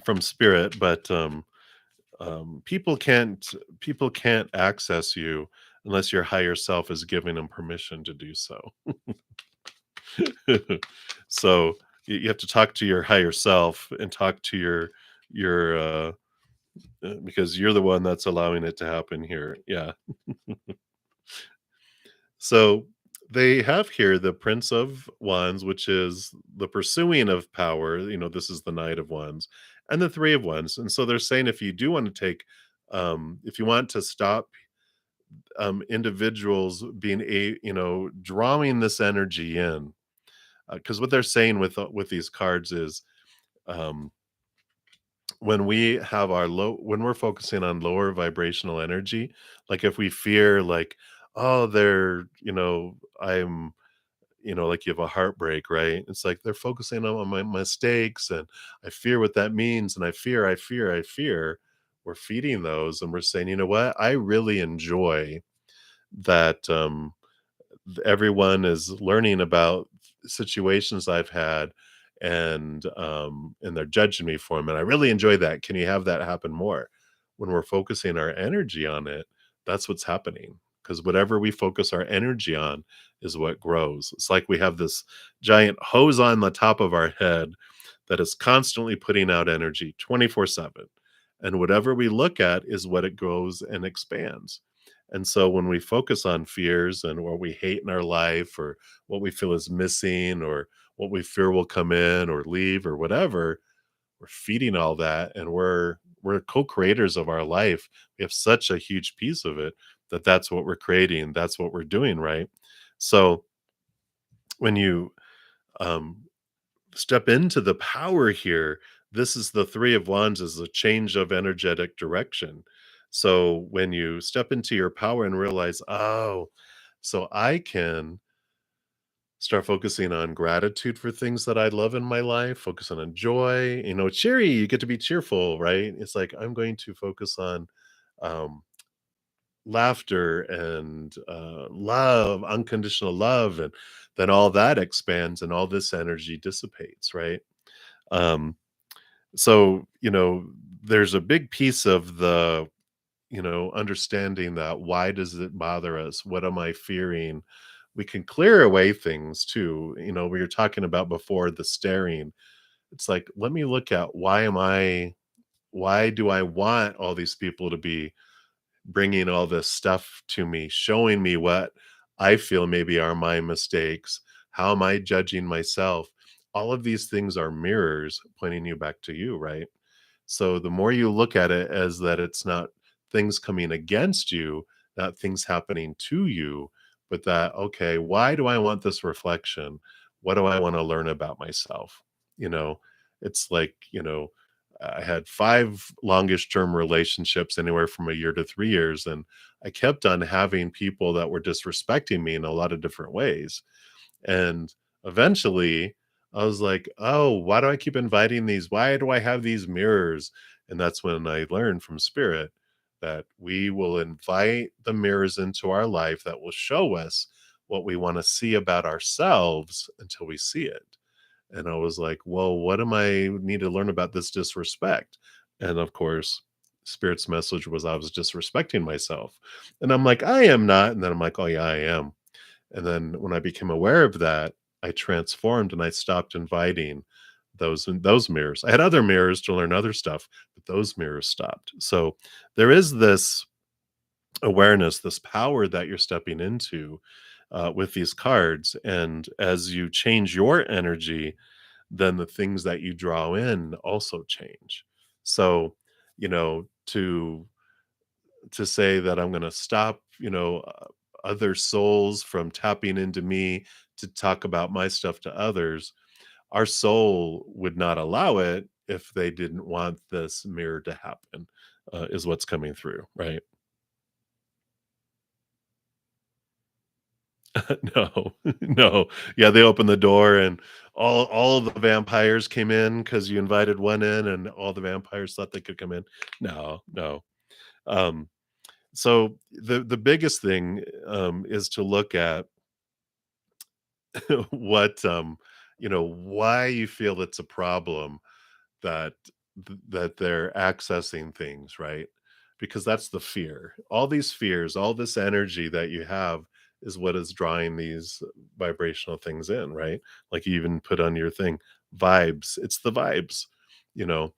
from spirit, but people can't access you unless your higher self is giving them permission to do so. So you have to talk to your higher self and talk to your because you're the one that's allowing it to happen here. Yeah. So they have here the Prince of Wands, which is the pursuing of power. This is the Knight of Wands and the Three of Wands. And so they're saying if you do want to if you want to stop individuals being drawing this energy in, because what they're saying with these cards is um, when we have when we're focusing on lower vibrational energy, like if we fear like, oh, I'm like you have a heartbreak, right? It's like they're focusing on my mistakes and I fear what that means. And I fear. We're feeding those and we're saying, you know what? I really enjoy that everyone is learning about situations I've had and they're judging me for them. And I really enjoy that. Can you have that happen more? When we're focusing our energy on it, that's what's happening. Because whatever we focus our energy on is what grows. It's like we have this giant hose on the top of our head that is constantly putting out energy 24/7. And whatever we look at is what it grows and expands. And so when we focus on fears and what we hate in our life or what we feel is missing or what we fear will come in or leave or whatever, we're feeding all that and we're co-creators of our life. We have such a huge piece of it that's what we're creating, that's what we're doing, right? So when you um step into the power here, this is the Three of Wands is a change of energetic direction. So when you step into your power and realize, oh, so I can start focusing on gratitude for things that I love in my life, focusing on joy, cheery, you get to be cheerful, right? It's like I'm going to focus on um, laughter and love, unconditional love, and then all that expands and all this energy dissipates, right? Um, so there's a big piece of the understanding that why does it bother us, what am I fearing. We can clear away things too. We were talking about before the staring. It's like, let me look at why do I want all these people to be bringing all this stuff to me, showing me what I feel maybe are my mistakes. How am I judging myself? All of these things are mirrors pointing you back to you, right? So the more you look at it as that it's not things coming against you, not things happening to you, but that, okay, why do I want this reflection? What do I want to learn about myself? You know, it's like, I had five longish term relationships, anywhere from a year to 3 years. And I kept on having people that were disrespecting me in a lot of different ways. And eventually, I was like, "Oh, why do I keep inviting these? Why do I have these mirrors?" And that's when I learned from spirit that we will invite the mirrors into our life that will show us what we want to see about ourselves until we see it. And I was like, "Well, what am I need to learn about this disrespect?" And of course, spirit's message was I was disrespecting myself. And I'm like, "I am not." And then I'm like, "Oh yeah, I am." And then when I became aware of that, I transformed and I stopped inviting those mirrors. I had other mirrors to learn other stuff, but those mirrors stopped. So there is this awareness, this power that you're stepping into with these cards. And as you change your energy, then the things that you draw in also change. So, to say that I'm going to stop, other souls from tapping into me to talk about my stuff to others, our soul would not allow it if they didn't want this mirror to happen, is what's coming through, right? No, no. Yeah, they opened the door and all of the vampires came in because you invited one in and all the vampires thought they could come in. No, no. Um, so the biggest thing is to look at what why you feel it's a problem that that they're accessing things, right? Because that's the fear. All these fears, all this energy that you have is what is drawing these vibrational things in, right? Like you even put on your thing, vibes. It's the vibes, you know.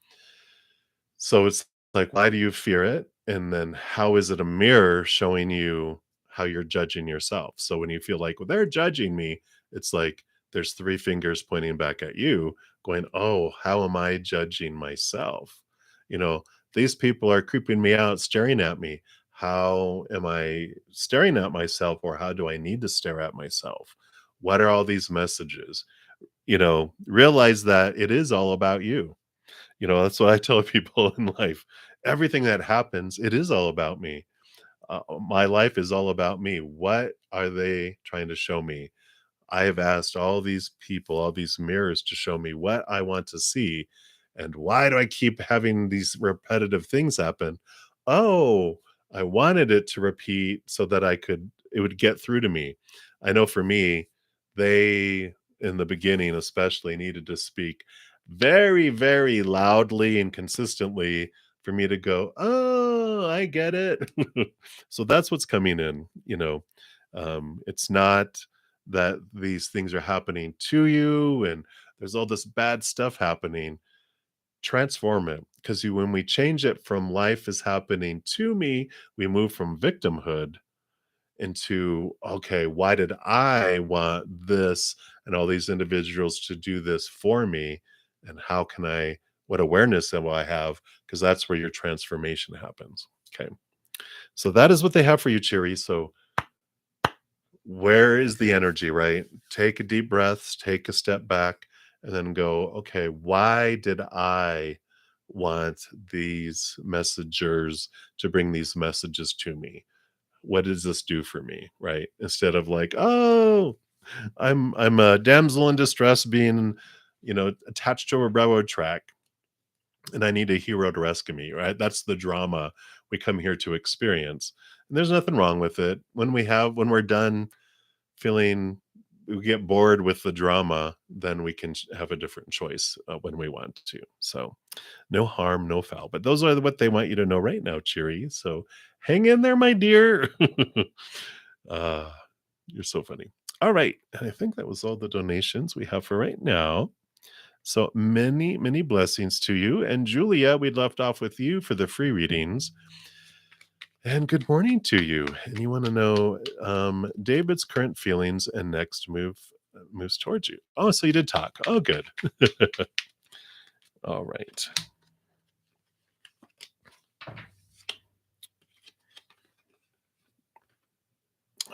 So it's like, why do you fear it? And then how is it a mirror showing you how you're judging yourself? So when you feel like, well, they're judging me, it's like there's three fingers pointing back at you, going, oh, how am I judging myself? You know, these people are creeping me out, staring at me. How am I staring at myself, or how do I need to stare at myself? What are all these messages? Realize that it is all about you. That's what I tell people in life. Everything that happens, it is all about me. My life is all about me. What are they trying to show me? I have asked all these people, all these mirrors to show me what I want to see. And why do I keep having these repetitive things happen? Oh, I wanted it to repeat so that it would get through to me. I know for me, they, in the beginning especially, needed to speak very, very loudly and consistently for me to go, oh, I get it. So that's what's coming in. It's not that these things are happening to you and there's all this bad stuff happening. Transform it, because when we change it from life is happening to me, we move from victimhood into, okay, why did I want this and all these individuals to do this for me, and how can I, what awareness will I have? Because that's where your transformation happens. Okay, so that is what they have for you, Cheery. So where is the energy, right? Take a deep breaths, take a step back, and then go, okay, why did I want these messengers to bring these messages to me? What does this do for me? Right? Instead of like, oh, I'm a damsel in distress being, attached to a railroad track and I need a hero to rescue me, right? That's the drama we come here to experience. And there's nothing wrong with it. When we're done feeling, we get bored with the drama, then we can have a different choice when we want to. So no harm, no foul. But those are what they want you to know right now, Cheery. So hang in there, my dear. uh, you're so funny. All right. And I think that was all the donations we have for right now. So many, many blessings to you. And Julia, we left off with you for the free readings. And good morning to you. And you want to know David's current feelings and next moves towards you. Oh, so you did talk. Oh, good. All right.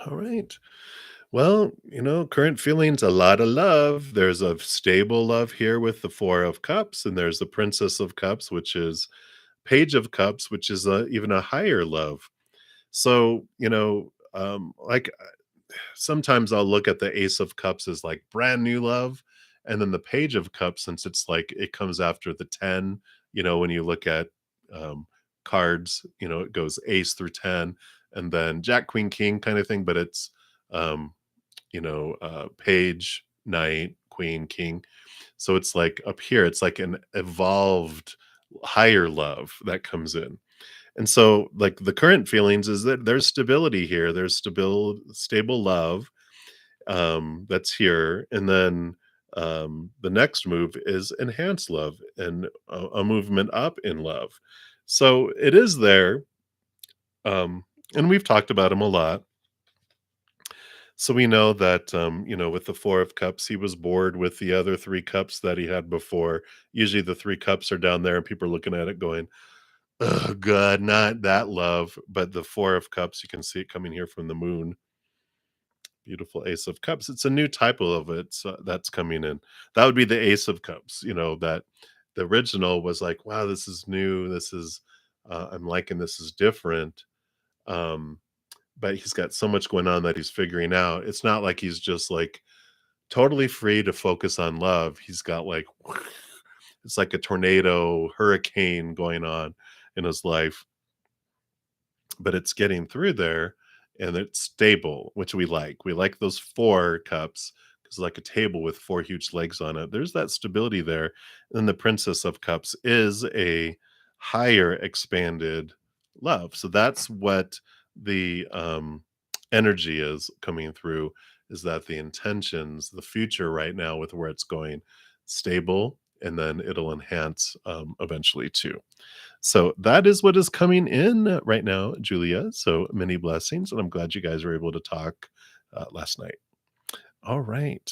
All right. Well, current feelings, a lot of love. There's a stable love here with the Four of Cups, and there's the Princess of Cups, which is Page of Cups, which is even a higher love. So, like sometimes I'll look at the Ace of Cups as like brand new love. And then the Page of Cups, since it's like it comes after the 10, when you look at um, cards, it goes ace through 10, and then Jack, Queen, King kind of thing. But it's, um, Page, Knight, Queen, King. So it's like up here, it's like an evolved higher love that comes in. And so, like, the current feelings is that there's stability here. There's stable love that's here, and then the next move is enhanced love and a movement up in love. So it is there, and we've talked about him a lot. So we know that with the Four of Cups, he was bored with the other three cups that he had before. Usually, the three cups are down there, and people are looking at it going, oh god, not that love. But the Four of Cups, you can see it coming here from the moon. Beautiful Ace of Cups. It's a new type of it, so that's coming in. That would be the Ace of Cups, that the original was like, wow, this is new. This is I'm liking this is different. Um, but he's got so much going on that he's figuring out. It's not like he's just like totally free to focus on love. He's got like it's like a tornado, hurricane going on in his life, but it's getting through there and it's stable, which we like. We like those four cups because like a table with four huge legs on it. There's that stability there. And the Princess of Cups is a higher expanded love. So that's what the energy is coming through, is that the intentions, the future right now with where it's going, stable, and then it'll enhance eventually too. So that is what is coming in right now, Julia. So many blessings, and I'm glad you guys were able to talk last night. All right.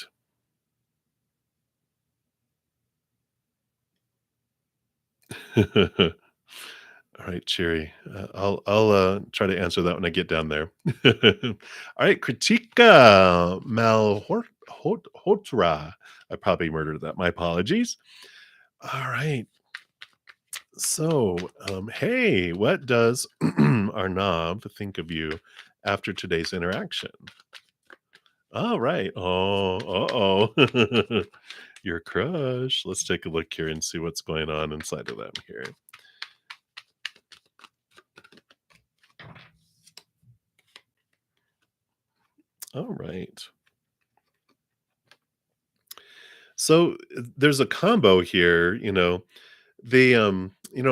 All right, cheery. I'll try to answer that when I get down there. All right, Kritika Malhotra. I probably murdered that. My apologies. All right. So, hey, what does Arnav think of you after today's interaction? All right. Oh, uh-oh. Your crush. Let's take a look here and see what's going on inside of them here. All right. So there's a combo here,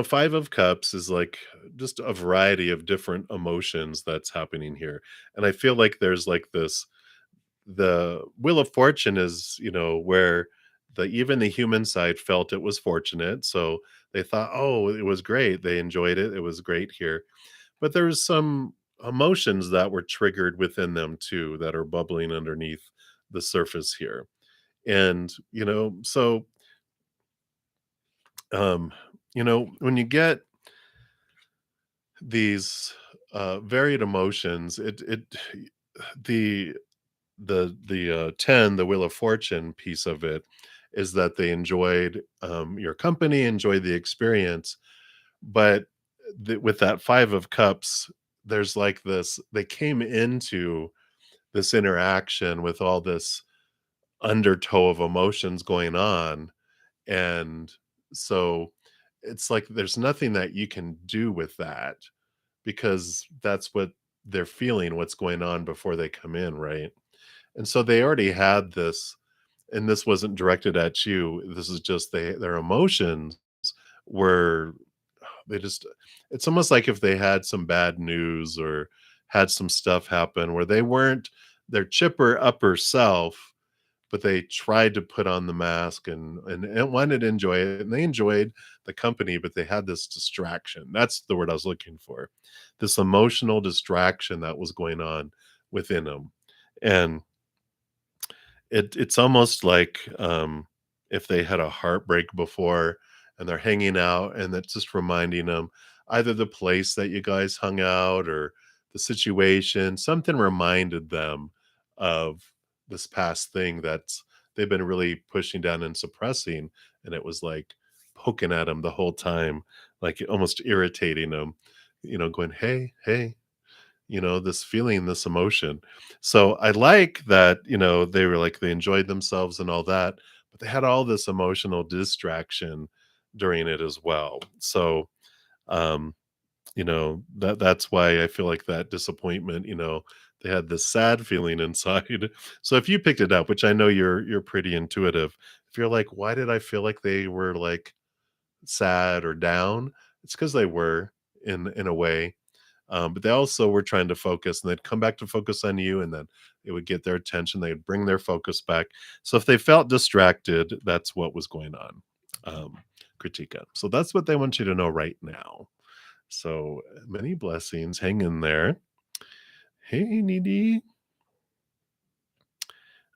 Five of Cups is like just a variety of different emotions that's happening here. And I feel like there's like this the Wheel of Fortune is, where the even the human side felt it was fortunate. So they thought, oh, it was great. They enjoyed it. It was great here. But there's some emotions that were triggered within them too that are bubbling underneath the surface here. And, um, when you get these varied emotions, the the 10, the Wheel of Fortune piece of it is that they enjoyed your company, enjoyed the experience, but with that 5 of Cups, there's like this. They came into this interaction with all this undertow of emotions going on, and so it's like there's nothing that you can do with that because that's what they're feeling, what's going on before they come in, right? And so they already had this, and this wasn't directed at you. This is just their emotions were they just it's almost like if they had some bad news or had some stuff happen where they weren't their chipper upper self, but they tried to put on the mask and wanted to enjoy it. And they enjoyed the company, but they had this distraction. That's the word I was looking for. This emotional distraction that was going on within them. And it's almost like, if they had a heartbreak before and they're hanging out and that's just reminding them either the place that you guys hung out or the situation, something reminded them of this past thing that's they've been really pushing down and suppressing, and it was like poking at them the whole time, like almost irritating them, going, "Hey, hey, this feeling, this emotion." So I like that, they were like they enjoyed themselves and all that, but they had all this emotional distraction during it as well. So, um, that's why I feel like that disappointment, they had this sad feeling inside. So if you picked it up, which I know you're pretty intuitive, if you're like, why did I feel like they were like sad or down? It's because they were in a way, but they also were trying to focus, and they'd come back to focus on you, and then it would get their attention. They'd bring their focus back. So if they felt distracted, that's what was going on. Um, Kritika. So that's what they want you to know right now. So many blessings. Hang in there. Hey, Needy.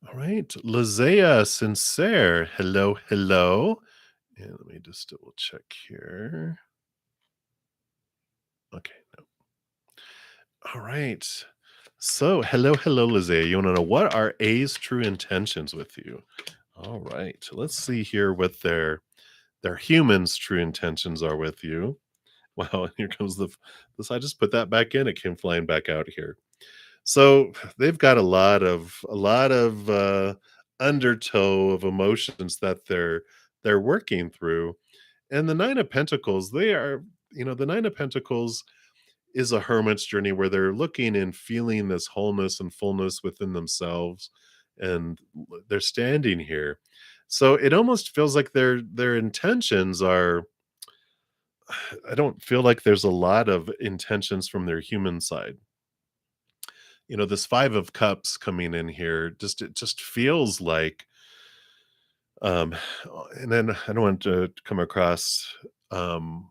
All right. Lizea Sincere. Hello, hello. And let me just double check here. Okay. No. All right. So, hello, hello, Lizzie. You want to know what are A's true intentions with you? All right. Let's see here what their humans' true intentions are with you. Wow, here comes this. I just put that back in. It came flying back out here. So they've got a lot of undertow of emotions that they're working through. And the Nine of Pentacles, the Nine of Pentacles is a hermit's journey where they're looking and feeling this wholeness and fullness within themselves and they're standing here. So it almost feels like their intentions are, I don't feel like there's a lot of intentions from their human side. This 5 of cups coming in here, it just feels like, um and then I don't want to come across, um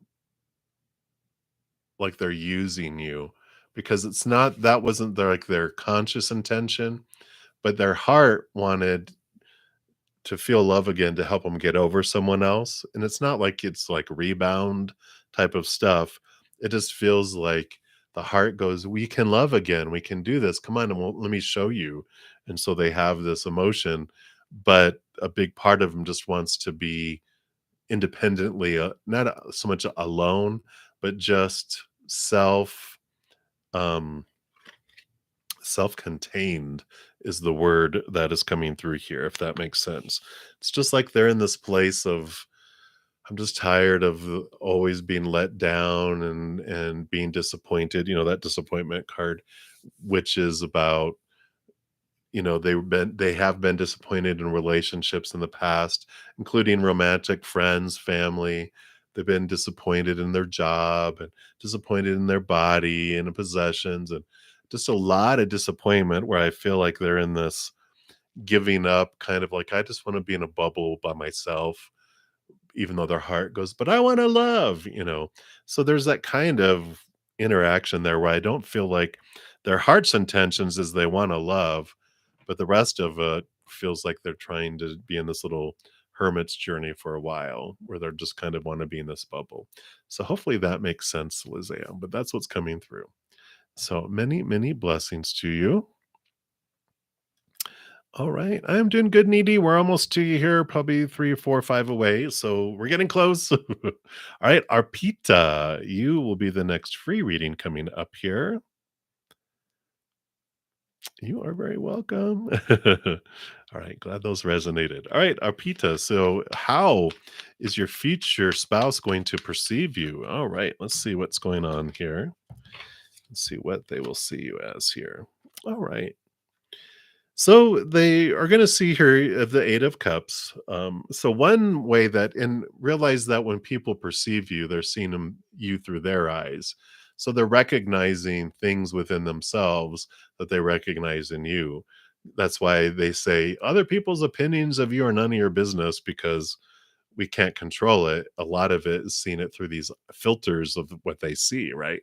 like they're using you, because it's not, that wasn't their, like, their conscious intention, but their heart wanted to feel love again to help them get over someone else, and it's not like it's like rebound type of stuff. It just feels like the heart goes, "We can love again, we can do this, come on, and let me show you." And so they have this emotion, but a big part of them just wants to be independently, not so much alone, but just um self-contained is the word that is coming through here, if that makes sense. It's just like they're in this place of, I'm just tired of always being let down and being disappointed, that disappointment card, which is about, they have been disappointed in relationships in the past, including romantic, friends, family. They've been disappointed in their job and disappointed in their body and in possessions, and just a lot of disappointment where I feel like they're in this giving up kind of like, I just want to be in a bubble by myself, even though their heart goes, but I want to love. So there's that kind of interaction there where I don't feel like their heart's intentions is they want to love, but the rest of it feels like they're trying to be in this little hermit's journey for a while where they're just kind of want to be in this bubble. So hopefully that makes sense, Lizzie. But that's what's coming through. So many, many blessings to you. All right. I am doing good, Needy. We're almost to you here, probably 3, 4, 5 away. So we're getting close. All right. Arpita, you will be the next free reading coming up here. You are very welcome. All right. Glad those resonated. All right. Arpita. So, how is your future spouse going to perceive you? All right. Let's see what's going on here. Let's see what they will see you as here. All right. So they are going to see here the 8 of Cups. So one way that, and realize that when people perceive you, they're seeing you through their eyes. So they're recognizing things within themselves that they recognize in you. That's why they say other people's opinions of you are none of your business, because we can't control it. A lot of it is seeing it through these filters of what they see, right?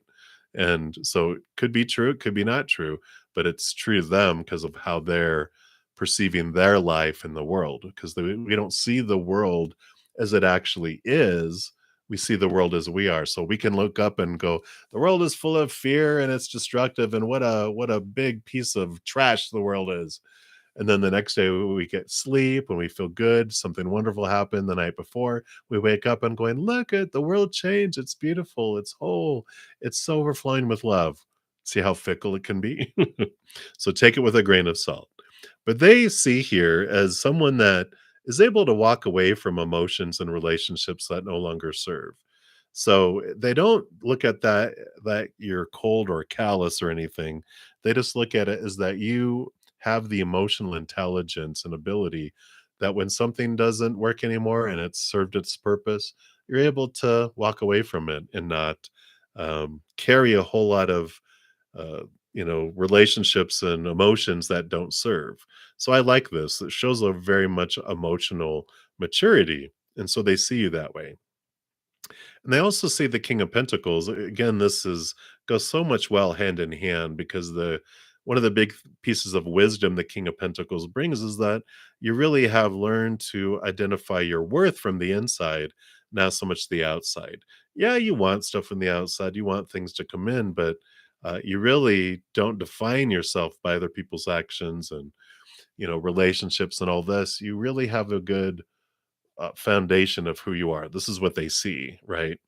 And so it could be true, it could be not true, but it's true to them because of how they're perceiving their life in the world. Because we don't see the world as it actually is. We see the world as we are. So we can look up and go, the world is full of fear and it's destructive, and what a big piece of trash the world is. And then the next day we get sleep and we feel good. Something wonderful happened the night before. We wake up and going, look at the world change. It's beautiful. It's whole. It's so overflowing with love. See how fickle it can be? So take it with a grain of salt. But they see here as someone that is able to walk away from emotions and relationships that no longer serve. So they don't look at that you're cold or callous or anything. They just look at it as that you have the emotional intelligence and ability that when something doesn't work anymore and it's served its purpose, you're able to walk away from it and not carry a whole lot of relationships and emotions that don't serve. So I like this. It shows a very much emotional maturity. And so they see you that way. And they also see the King of Pentacles. Again, this is goes so much well hand in hand, because the one of the big pieces of wisdom the King of Pentacles brings is that you really have learned to identify your worth from the inside, not so much the outside. Yeah, you want stuff from the outside, you want things to come in, but you really don't define yourself by other people's actions and relationships and all this. You really have a good foundation of who you are. This is what they see, right?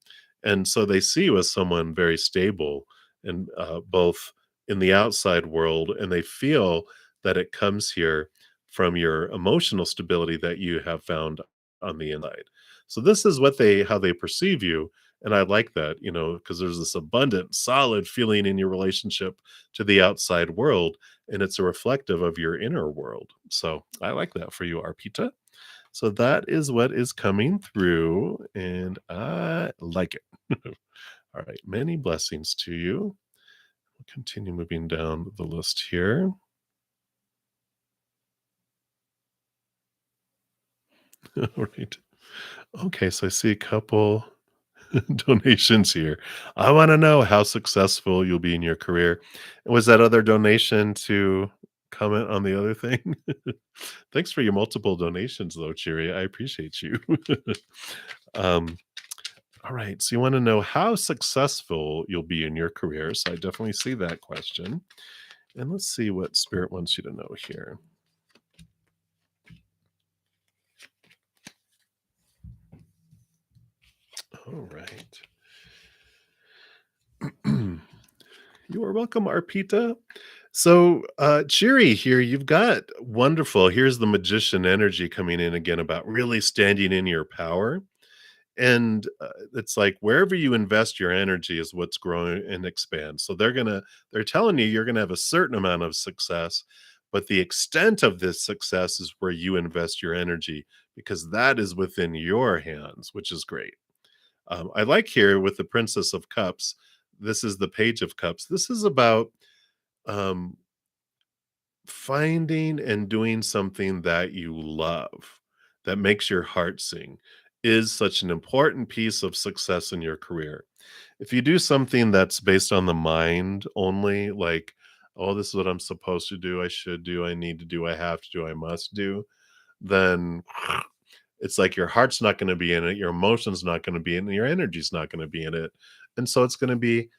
And so they see you as someone very stable, and both in the outside world, and they feel that it comes here from your emotional stability that you have found on the inside. So this is what they how they perceive you, And I like that, because there's this abundant, solid feeling in your relationship to the outside world, and it's a reflective of your inner world. So I like that for you, Arpita. So that is what is coming through, and I like it. All right, many blessings to you. We'll continue moving down the list here. All right. Okay, so I see a couple donations here. I want to know how successful you'll be in your career. Was that other donation to comment on the other thing? Thanks for your multiple donations, though, Cheery. I appreciate you. um, all right. So you want to know how successful you'll be in your career. So I definitely see that question. And let's see what Spirit wants you to know here. All right. You are welcome, Arpita. So, cheery here. You've got wonderful. Here's the magician energy coming in again about really standing in your power. And it's like wherever you invest your energy is what's growing and expands. So they're telling you you're gonna have a certain amount of success, but the extent of this success is where you invest your energy because that is within your hands, which is great. I like here with the Princess of Cups. This is the Page of Cups. This is about um, finding and doing something that you love, that makes your heart sing, is such an important piece of success in your career. If you do something that's based on the mind only, like, oh, this is what I'm supposed to do, I should do, I need to do, I have to do, I must do, then it's like your heart's not going to be in it, your emotions not going to be in it, your energy's not going to be in it. And so it's going to be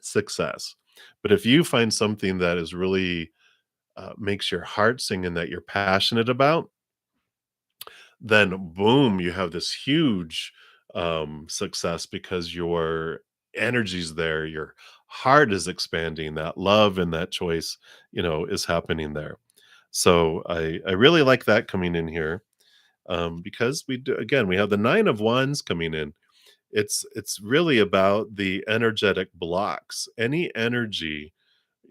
success. But if you find something that is really makes your heart sing and that you're passionate about, then boom, you have this huge success because your energy's there, your heart is expanding, that love and that choice, is happening there. So I really like that coming in here because we do again we have the nine of wands coming in. It's really about the energetic blocks, any energy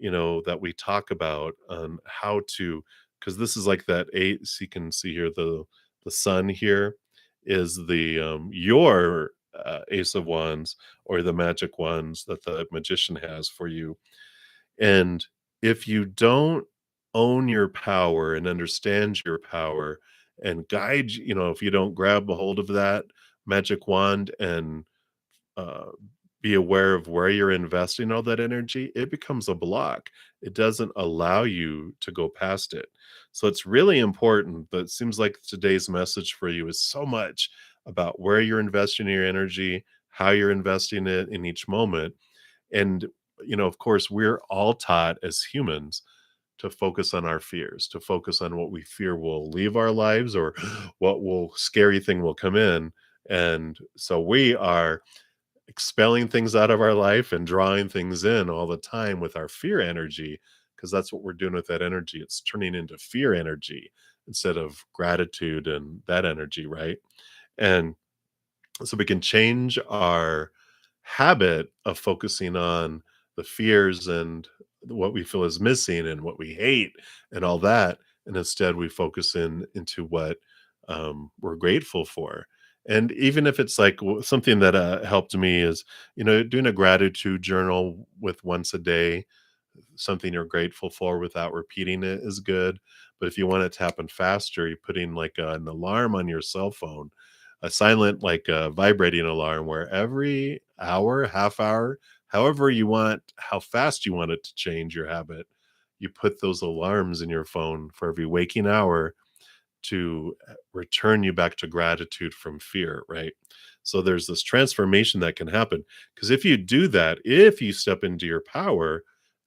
that we talk about on how to, because this is like that eight. So you can see here the sun here is the your ace of wands or the magic wands that the magician has for you. And if you don't own your power and understand your power and guide, if you don't grab a hold of that magic wand and uh, be aware of where you're investing all that energy, it becomes a block. It doesn't allow you to go past it. So it's really important. But it seems like today's message for you is so much about where you're investing your energy, how you're investing it in each moment. And, of course, we're all taught as humans to focus on our fears, to focus on what we fear will leave our lives or what will scary thing will come in. And so we are expelling things out of our life and drawing things in all the time with our fear energy because that's what we're doing with that energy. It's turning into fear energy instead of gratitude and that energy, right? And so we can change our habit of focusing on the fears and what we feel is missing and what we hate and all that, and instead we focus into what we're grateful for. And even if it's like something that helped me is doing a gratitude journal with once a day, something you're grateful for without repeating it is good. But if you want it to happen faster, you're putting like an alarm on your cell phone, a silent, like a vibrating alarm where every hour, half hour, however you want, how fast you want it to change your habit, you put those alarms in your phone for every waking hour to return you back to gratitude from fear, right? So there's this transformation that can happen because if you do that, if you step into your power,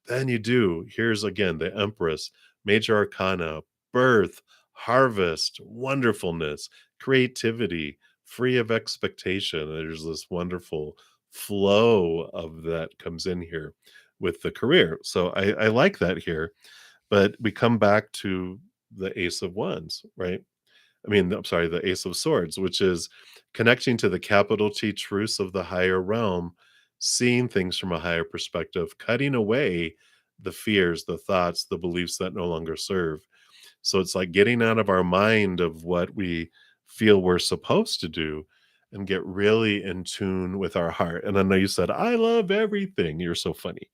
then you do. Here's again the Empress, Major Arcana, birth, harvest, wonderfulness, creativity, free of expectation. There's this wonderful flow of that comes in here with the career. So I like that here, but we come back to the Ace of Wands, right? I mean, I'm sorry, the Ace of Swords, which is connecting to the capital T truths of the higher realm, seeing things from a higher perspective, cutting away the fears, the thoughts, the beliefs that no longer serve. So it's like getting out of our mind of what we feel we're supposed to do and get really in tune with our heart. And I know you said, I love everything. You're so funny,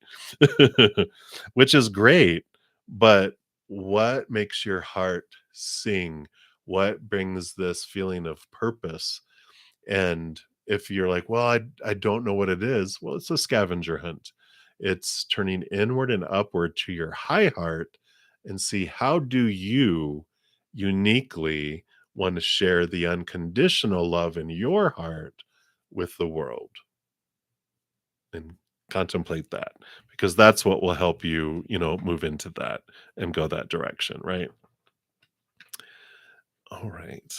which is great. But what makes your heart sing? What brings this feeling of purpose? And if you're like, well, I don't know what it is, well, it's a scavenger hunt. It's turning inward and upward to your high heart and see how do you uniquely want to share the unconditional love in your heart with the world, and contemplate that, because that's what will help you, move into that and go that direction, right? All right.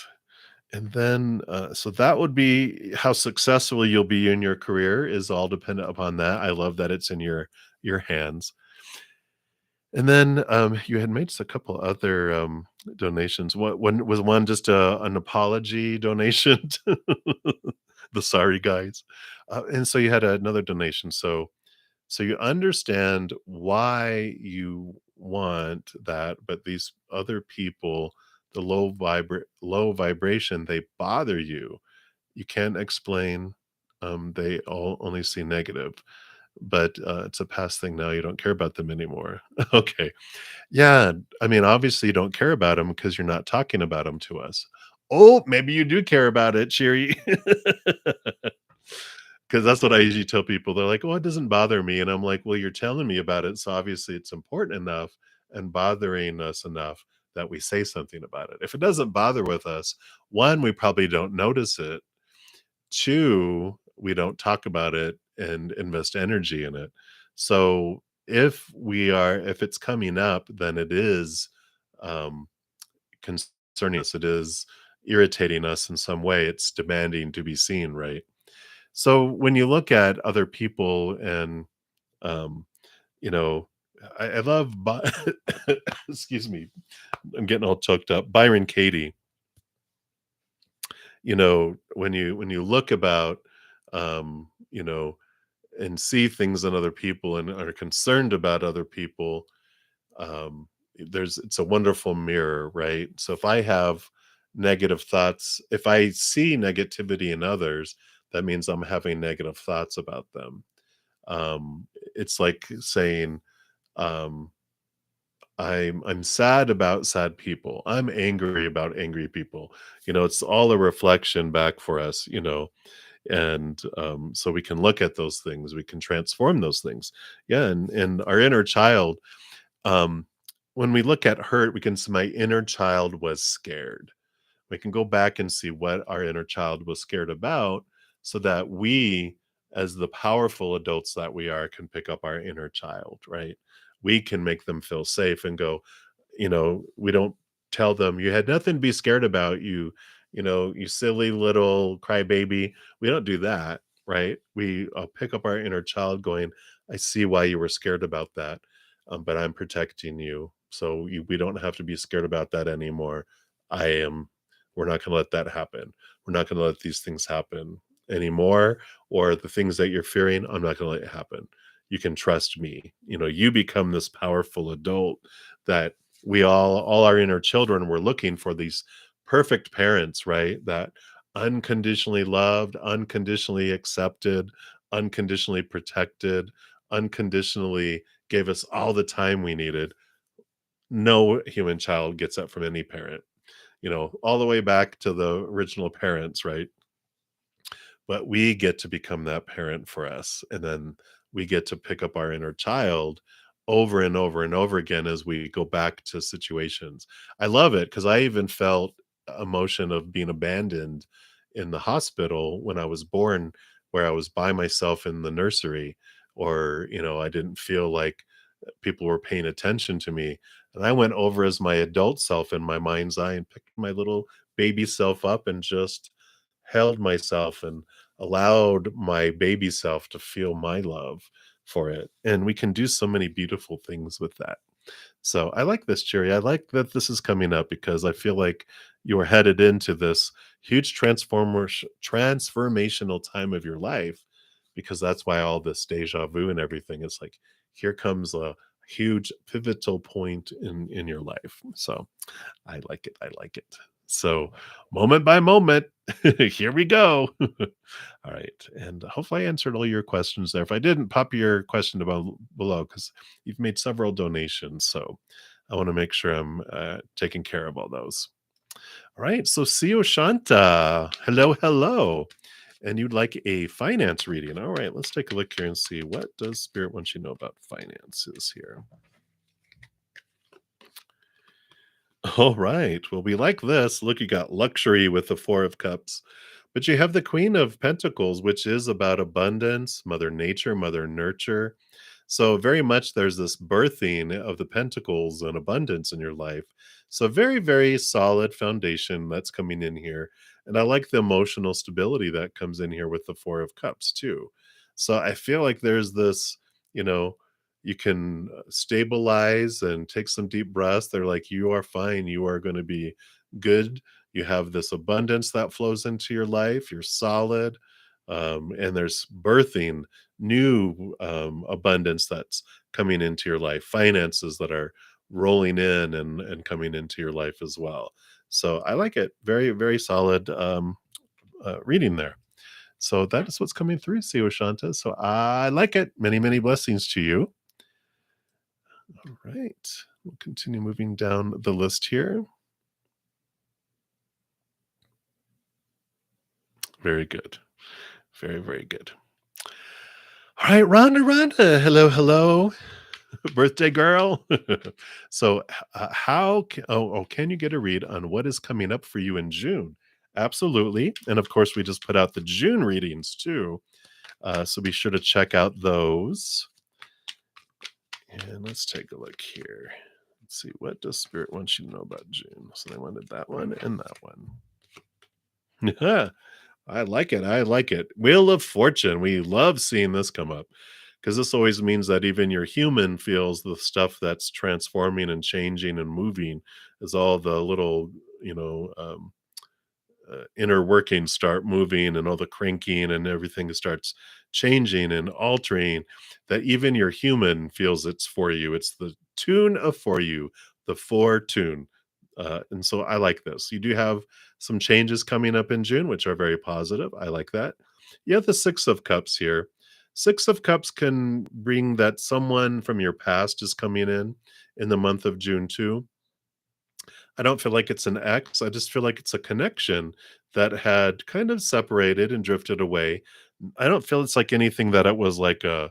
And then, so that would be how successful you'll be in your career is all dependent upon that. I love that it's in your hands. And then, you had made a couple other donations. What one was one just an apology donation to the sorry guys, and so you had another donation. So you understand why you want that, but these other people, the low vibration, they bother you. You can't explain. They all only see negative, but it's a past thing now. You don't care about them anymore. Okay. Yeah. I mean, obviously, you don't care about them because you're not talking about them to us. Oh, maybe you do care about it, Cheery. 'Cause that's what I usually tell people. They're like, "Oh, it doesn't bother me," and I'm like, "Well, you're telling me about it, so obviously it's important enough and bothering us enough that we say something about it." If it doesn't bother with us, 1, we probably don't notice it. 2, we don't talk about it and invest energy in it. So, if it's coming up, then it is, um, concerning us, it is irritating us in some way, it's demanding to be seen, right? So when you look at other people and, um, you know, I love excuse me, I'm getting all choked up. Byron Katie, when you look about, you know, and see things in other people and are concerned about other people, um, it's a wonderful mirror, right? So if I have negative thoughts, if I see negativity in others, that means I'm having negative thoughts about them. It's like saying, um, I'm sad about sad people. I'm angry about angry people. It's all a reflection back for us, and so we can look at those things, we can transform those things. Yeah, and our inner child, um, when we look at hurt, we can say, my inner child was scared. We can go back and see what our inner child was scared about so that we, as the powerful adults that we are, can pick up our inner child, right? We can make them feel safe and go, we don't tell them you had nothing to be scared about, you silly little crybaby. We don't do that, right? We pick up our inner child going, I see why you were scared about that, but I'm protecting you. So we don't have to be scared about that anymore. I am. We're not going to let that happen. We're not going to let these things happen anymore, or the things that you're fearing, I'm not going to let it happen. You can trust me. You become this powerful adult that we all our inner children were looking for, these perfect parents, right? That unconditionally loved, unconditionally accepted, unconditionally protected, unconditionally gave us all the time we needed. No human child gets that from any parent, all the way back to the original parents, right? But we get to become that parent for us, and then we get to pick up our inner child over and over and over again as we go back to situations. I love it because I even felt emotion of being abandoned in the hospital when I was born, where I was by myself in the nursery, or I didn't feel like people were paying attention to me. And I went over as my adult self in my mind's eye and picked my little baby self up and just held myself and allowed my baby self to feel my love for it. And we can do so many beautiful things with that. So I like this, Jerry. I like that this is coming up because I feel like you are headed into this huge transformational time of your life because that's why all this deja vu and everything is like here comes a huge pivotal point in your life. So I like it. I like it. So, moment by moment, here we go. All right. And hopefully I answered all your questions there. If I didn't, pop your question about below because you've made several donations. So, I want to make sure I'm taking care of all those. All right. So, Sio Shanta, hello, hello. And you'd like a finance reading. All right. Let's take a look here and see what does Spirit want you to know about finances here. All right. Well, we like this. Look, you got luxury with the Four of Cups, but you have the Queen of Pentacles, which is about abundance, Mother Nature, Mother Nurture. So, very much there's this birthing of the Pentacles and abundance in your life. So, very, very solid foundation that's coming in here. And I like the emotional stability that comes in here with the Four of Cups, too. So, I feel like there's this, you know, you can stabilize and take some deep breaths. They're like, you are fine. You are going to be good. You have this abundance that flows into your life. You're solid. And there's birthing new abundance that's coming into your life, finances that are rolling in and coming into your life as well. So I like it. Very, very solid reading there. So that is what's coming through, Sio Shanta. So I like it. Many, many blessings to you. All right. We'll continue moving down the list here. Very good. Very, very good. All right, Rhonda, Rhonda. Hello, hello. Birthday girl. So, can you get a read on what is coming up for you in June? Absolutely. And of course, we just put out the June readings too. So be sure to check out those. And let's take a look here. Let's see. What does Spirit want you to know about June? So they wanted that one and that one. Yeah, I like it. I like it. Wheel of Fortune. We love seeing this come up because this always means that even your human feels the stuff that's transforming and changing and moving as all the little, inner workings start moving and all the cranking and everything starts changing and altering, that even your human feels it's for you. It's the tune of for you, the for tune. And so I like this. You do have some changes coming up in June, which are very positive. I like that. You have the Six of Cups here. Six of Cups can bring that someone from your past is coming in the month of June too. I don't feel like it's an ex. I just feel like it's a connection that had kind of separated and drifted away. I don't feel it's like anything that it was like um,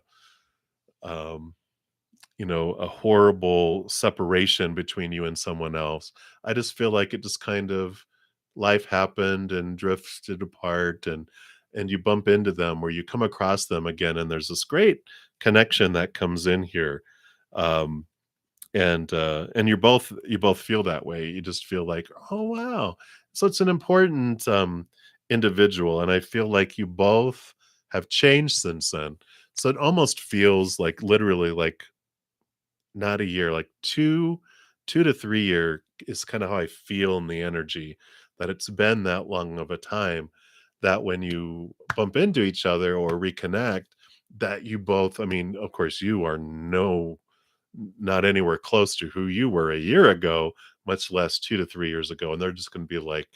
a horrible separation between you and someone else. I just feel like it just kind of life happened and drifted apart and you bump into them or you come across them again and there's this great connection that comes in here. Um, and you both feel that way. You just feel like, oh wow. So it's an important individual, and I feel like you both have changed since then. So it almost feels like literally like not a year, like 2 to 3 year is kind of how I feel in the energy, that it's been that long of a time that when you bump into each other or reconnect, that you both, I mean, of course, you are not anywhere close to who you were a year ago, much less 2 to 3 years ago. And they're just going to be like,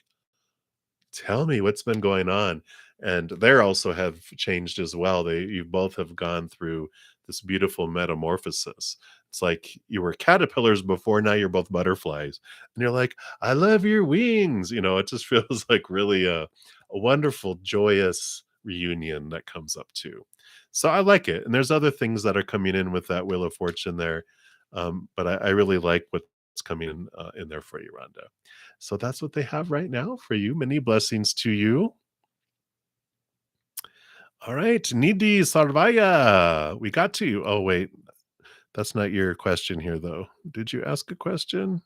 tell me what's been going on. And they're also have changed as well. You both have gone through this beautiful metamorphosis. It's like you were caterpillars before, now you're both butterflies. And you're like, I love your wings. It just feels like really a wonderful, joyous reunion that comes up too. So I like it. And there's other things that are coming in with that Wheel of Fortune there. But I really like what's coming in there for you, Rhonda. So that's what they have right now for you. Many blessings to you. All right, Nidhi Sarvaya. We got to you. Oh, wait. That's not your question here, though. Did you ask a question?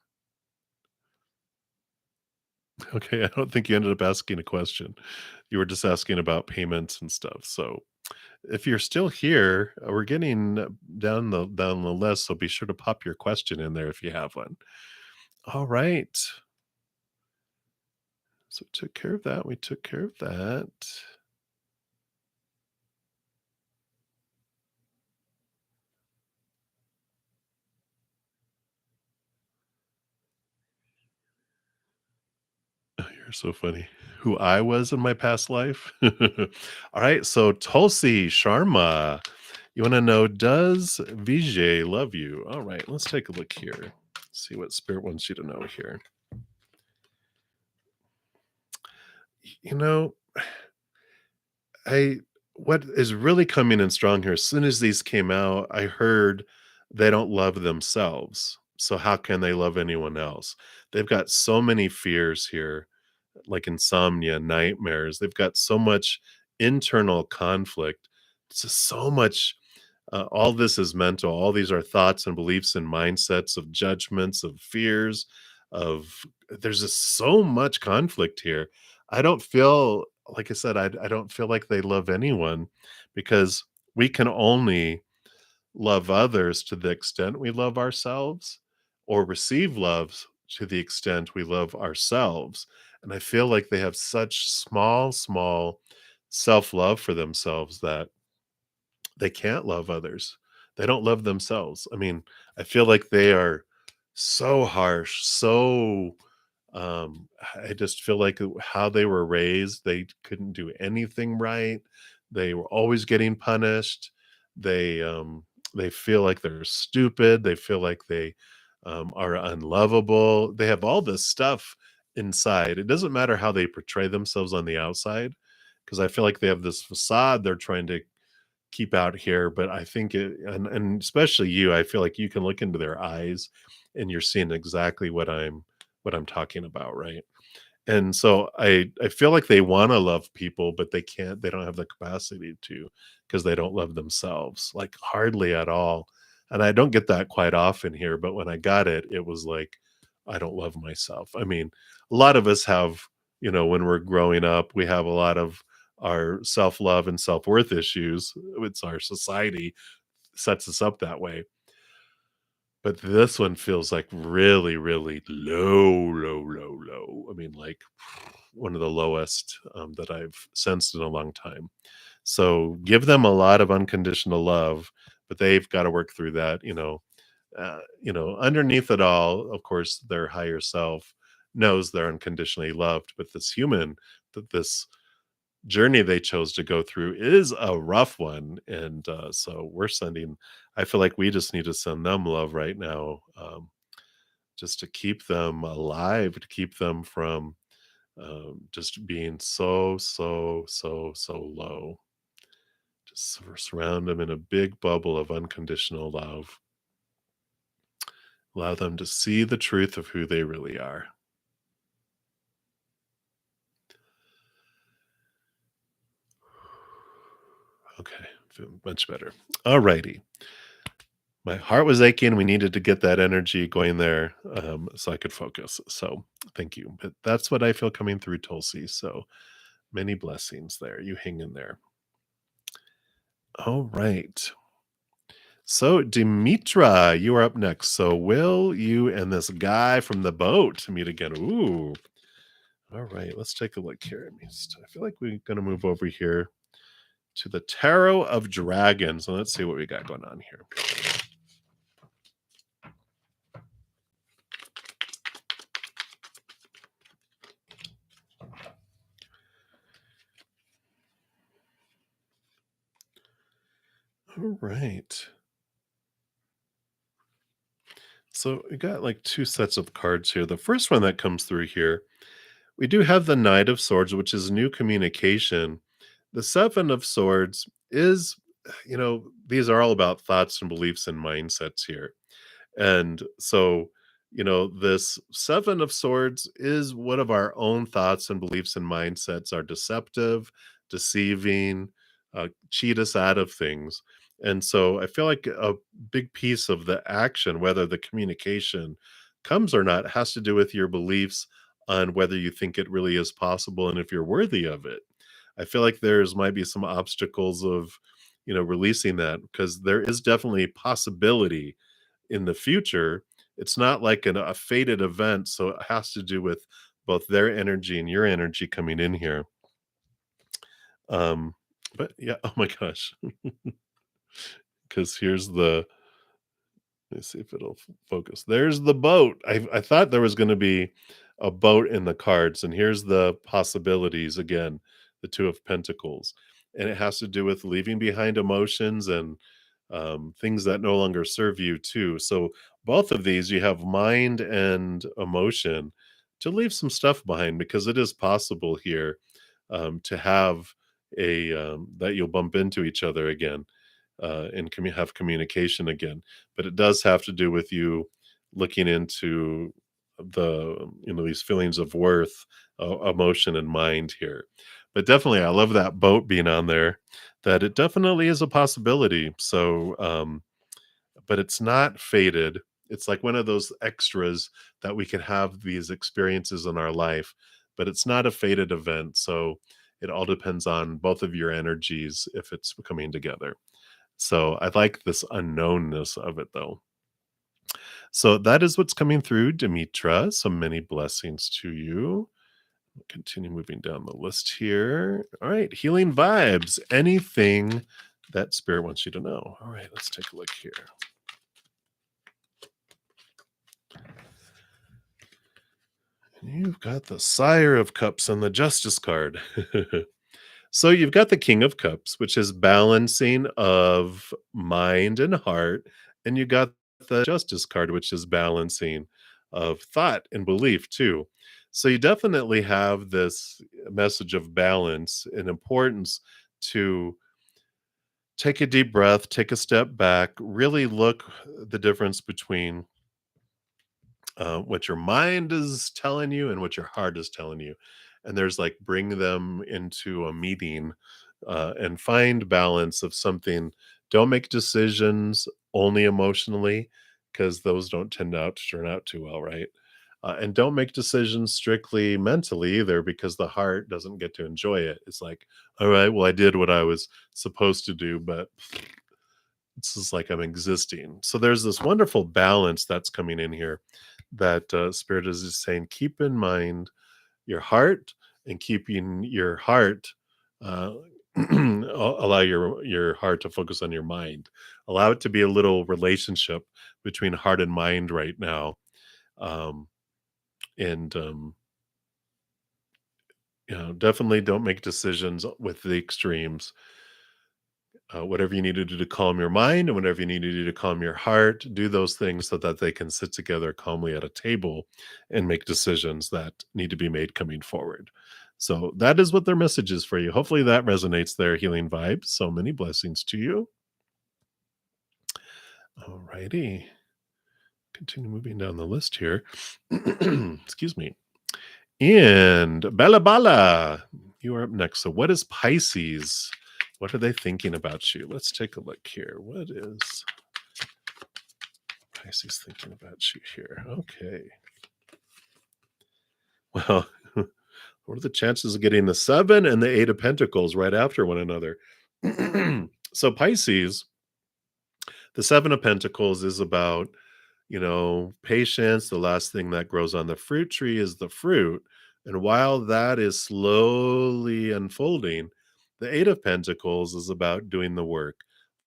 Okay, I don't think you ended up asking a question. You were just asking about payments and stuff. So If you're still here, we're getting down the list, so be sure to pop your question in there if you have one. All right. So we took care of that. We took care of that. Oh, you're so funny. Who I was in my past life? All right, so Tulsi Sharma, you wanna know, does Vijay love you? All right, let's take a look here. See what spirit wants you to know here. You know, I what is really coming in strong here, as soon as these came out, I heard they don't love themselves. So how can they love anyone else? They've got so many fears here, like insomnia, nightmares. They've got so much internal conflict. It's just so much. All this is mental. All these are thoughts and beliefs and mindsets of judgments, of fears, of there's just so much conflict here. I don't feel, like I said, I don't feel like they love anyone because we can only love others to the extent we love ourselves or receive love to the extent we love ourselves. And I feel like they have such small self-love for themselves that they can't love others. They don't love themselves. I mean, I feel like they are so harsh, so I just feel like how they were raised, they couldn't do anything right. They were always getting punished. They feel like they're stupid. They feel like they are unlovable. They have all this stuff inside. It doesn't matter how they portray themselves on the outside, because I feel like they have this facade they're trying to keep out here, but I think and especially you, I feel like you can look into their eyes and you're seeing exactly what I'm talking about, right? And so I feel like they wanna love people, but they can't, they don't have the capacity to because they don't love themselves, like, hardly at all. And I don't get that quite often here, but when I got it, it was like, I don't love myself. I mean, a lot of us have, when we're growing up, we have a lot of our self-love and self-worth issues. It's our society sets us up that way. But this one feels like really, really low. I mean, like one of the lowest that I've sensed in a long time. So give them a lot of unconditional love, but they've got to work through that. Underneath it all, of course, their higher self knows they're unconditionally loved. But this human, that this journey they chose to go through is a rough one, and so we're sending, I feel like we just need to send them love right now, just to keep them alive, to keep them from just being so low. Just surround them in a big bubble of unconditional love. Allow them to see the truth of who they really are. Okay, feel much better. All righty. My heart was aching. We needed to get that energy going there, so I could focus. So thank you. But that's what I feel coming through, Tulsi. So many blessings there. You hang in there. All right. So Dimitra, you are up next. So will you and this guy from the boat meet again? Ooh. All right. Let's take a look here. I feel like we're going to move over here to the Tarot of Dragons. And let's see what we got going on here. All right. So we got like two sets of cards here. The first one that comes through here, we do have the Knight of Swords, which is new communication. The Seven of Swords is, these are all about thoughts and beliefs and mindsets here. And so, this Seven of Swords is one of our own thoughts and beliefs and mindsets are deceptive, deceiving, cheat us out of things. And so I feel like a big piece of the action, whether the communication comes or not, has to do with your beliefs on whether you think it really is possible and if you're worthy of it. I feel like there's might be some obstacles of, releasing that, because there is definitely possibility in the future. It's not like a fated event, so it has to do with both their energy and your energy coming in here. Um, but yeah, oh my gosh, because here's the let me see if it'll focus. There's the boat. I thought there was going to be a boat in the cards, and here's the possibilities again, the Two of Pentacles, and it has to do with leaving behind emotions and things that no longer serve you too. So both of these, you have mind and emotion to leave some stuff behind, because it is possible here to have a that you'll bump into each other again and have communication again. But it does have to do with you looking into these feelings of worth, emotion, and mind here. But definitely, I love that boat being on there. That it definitely is a possibility. So, but it's not fated. It's like one of those extras that we can have these experiences in our life, but it's not a fated event. So it all depends on both of your energies if it's coming together. So I like this unknownness of it though. So that is what's coming through, Demetra. So many blessings to you. Continue moving down the list here. All right, healing vibes. Anything that spirit wants you to know. All right, let's take a look here. You've got the Sire of Cups and the Justice card. So you've got the King of Cups, which is balancing of mind and heart, and you got the Justice card, which is balancing of thought and belief too. So you definitely have this message of balance and importance to take a deep breath, take a step back, really look the difference between what your mind is telling you and what your heart is telling you. And there's like bring them into a meeting and find balance of something. Don't make decisions only emotionally, because those don't tend out to turn out too well, right? And don't make decisions strictly mentally either, because the heart doesn't get to enjoy it. It's like, all right, well, I did what I was supposed to do, but it's just like I'm existing. So there's this wonderful balance that's coming in here that Spirit is just saying, keep in mind your heart, and keeping your heart, uh, allow your heart to focus on your mind. Allow it to be a little relationship between heart and mind right now. Um, and, definitely don't make decisions with the extremes. Whatever you need to do to calm your mind and whatever you need to do to calm your heart, do those things so that they can sit together calmly at a table and make decisions that need to be made coming forward. So that is what their message is for you. Hopefully that resonates there, healing vibes. So many blessings to you. All righty. Continue moving down the list here. Excuse me. And Bella Bala, you are up next. So what is Pisces? What are they thinking about you? Let's take a look here. What is Pisces thinking about you here? Okay. Well, what are the chances of getting the 7 and the 8 of Pentacles right after one another? So Pisces, the 7 of Pentacles is about, patience. The last thing that grows on the fruit tree is the fruit. And while that is slowly unfolding, the 8 of Pentacles is about doing the work,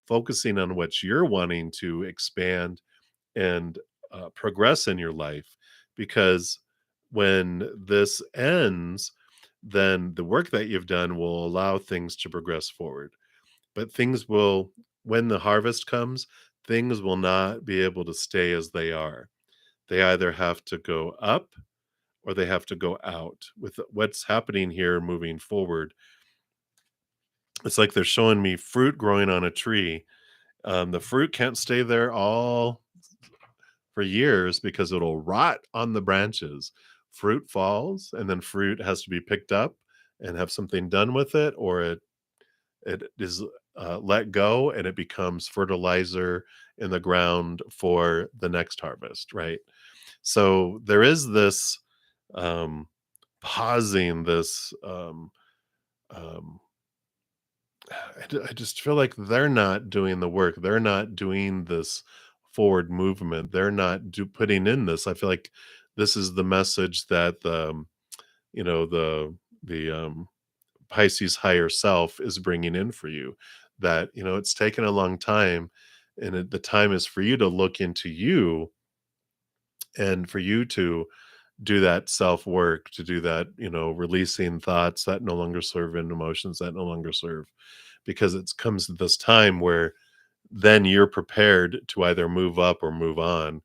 focusing on what you're wanting to expand and progress in your life. Because when this ends, then the work that you've done will allow things to progress forward. But things will, when the harvest comes, things will not be able to stay as they are. They either have to go up or they have to go out. With what's happening here moving forward, it's like they're showing me fruit growing on a tree. The fruit can't stay there all for years because it'll rot on the branches. Fruit falls, and then fruit has to be picked up and have something done with it, or it is let go and it becomes fertilizer in the ground for the next harvest, right? So there is this um, pausing, this um, I just feel like they're not doing the work. They're not doing this forward movement. They're not putting in this. I feel like this is the message that the Pisces higher self is bringing in for you. That it's taken a long time, and the time is for you to look into you and for you to do that self work, to do that, releasing thoughts that no longer serve and emotions that no longer serve, because it comes to this time where then you're prepared to either move up or move on,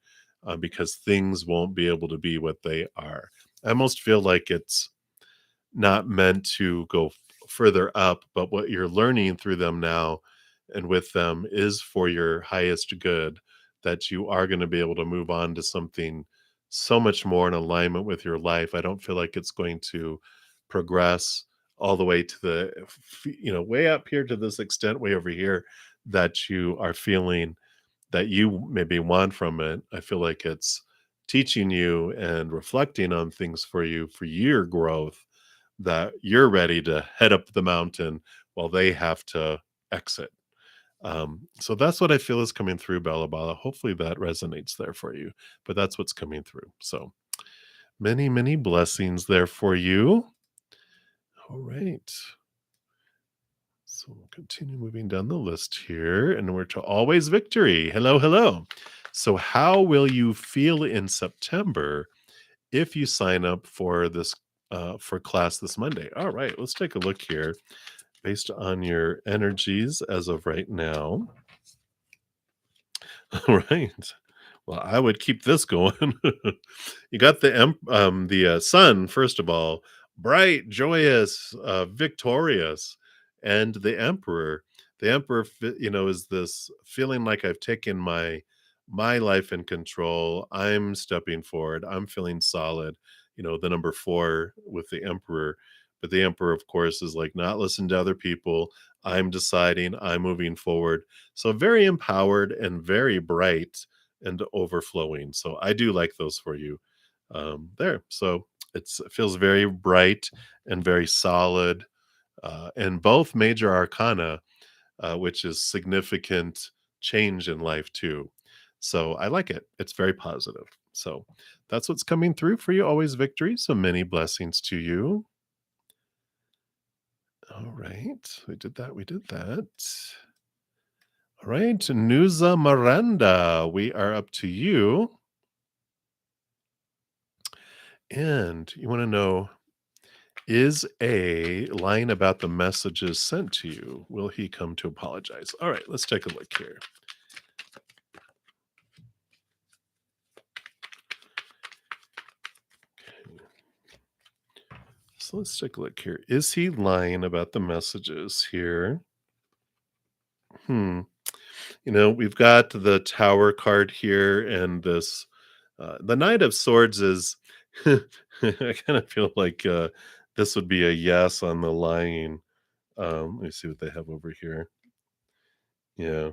because things won't be able to be what they are. I almost feel like it's not meant to go further up, but what you're learning through them now and with them is for your highest good, that you are going to be able to move on to something so much more in alignment with your life. I don't feel like it's going to progress all the way to way up here to this extent, way over here, that you are feeling that you maybe want from it. I feel like it's teaching you and reflecting on things for you for your growth, that you're ready to head up the mountain while they have to exit. So that's what I feel is coming through, Bala Bala. Hopefully that resonates there for you, but that's what's coming through. So many, many blessings there for you. All right. So we'll continue moving down the list here, and we're to always victory. Hello, hello. So, how will you feel in September if you sign up for this for class this Monday? All right, let's take a look here based on your energies as of right now. All right. Well, I would keep this going. You got the sun, first of all, bright, joyous, victorious, and the emperor. The emperor, is this feeling like I've taken my life in control. I'm stepping forward. I'm feeling solid. The number 4 with the emperor. But the emperor, of course, is like not listening to other people. I'm deciding. I'm moving forward. So very empowered and very bright and overflowing. So I do like those for you there. So it feels very bright and very solid, and both major arcana, which is significant change in life too. So I like it. It's very positive. So that's what's coming through for you. Always victory. So many blessings to you. All right. We did that. We did that. All right. Nuza Miranda, we are up to you. And you want to know, is A lying about the messages sent to you? Will he come to apologize? All right, let's take a look here. Okay. So let's take a look here. Is he lying about the messages here? Hmm. We've got the Tower card here, and this the Knight of Swords is. I kind of feel like this would be a yes on the lying. Let me see what they have over here. Yeah,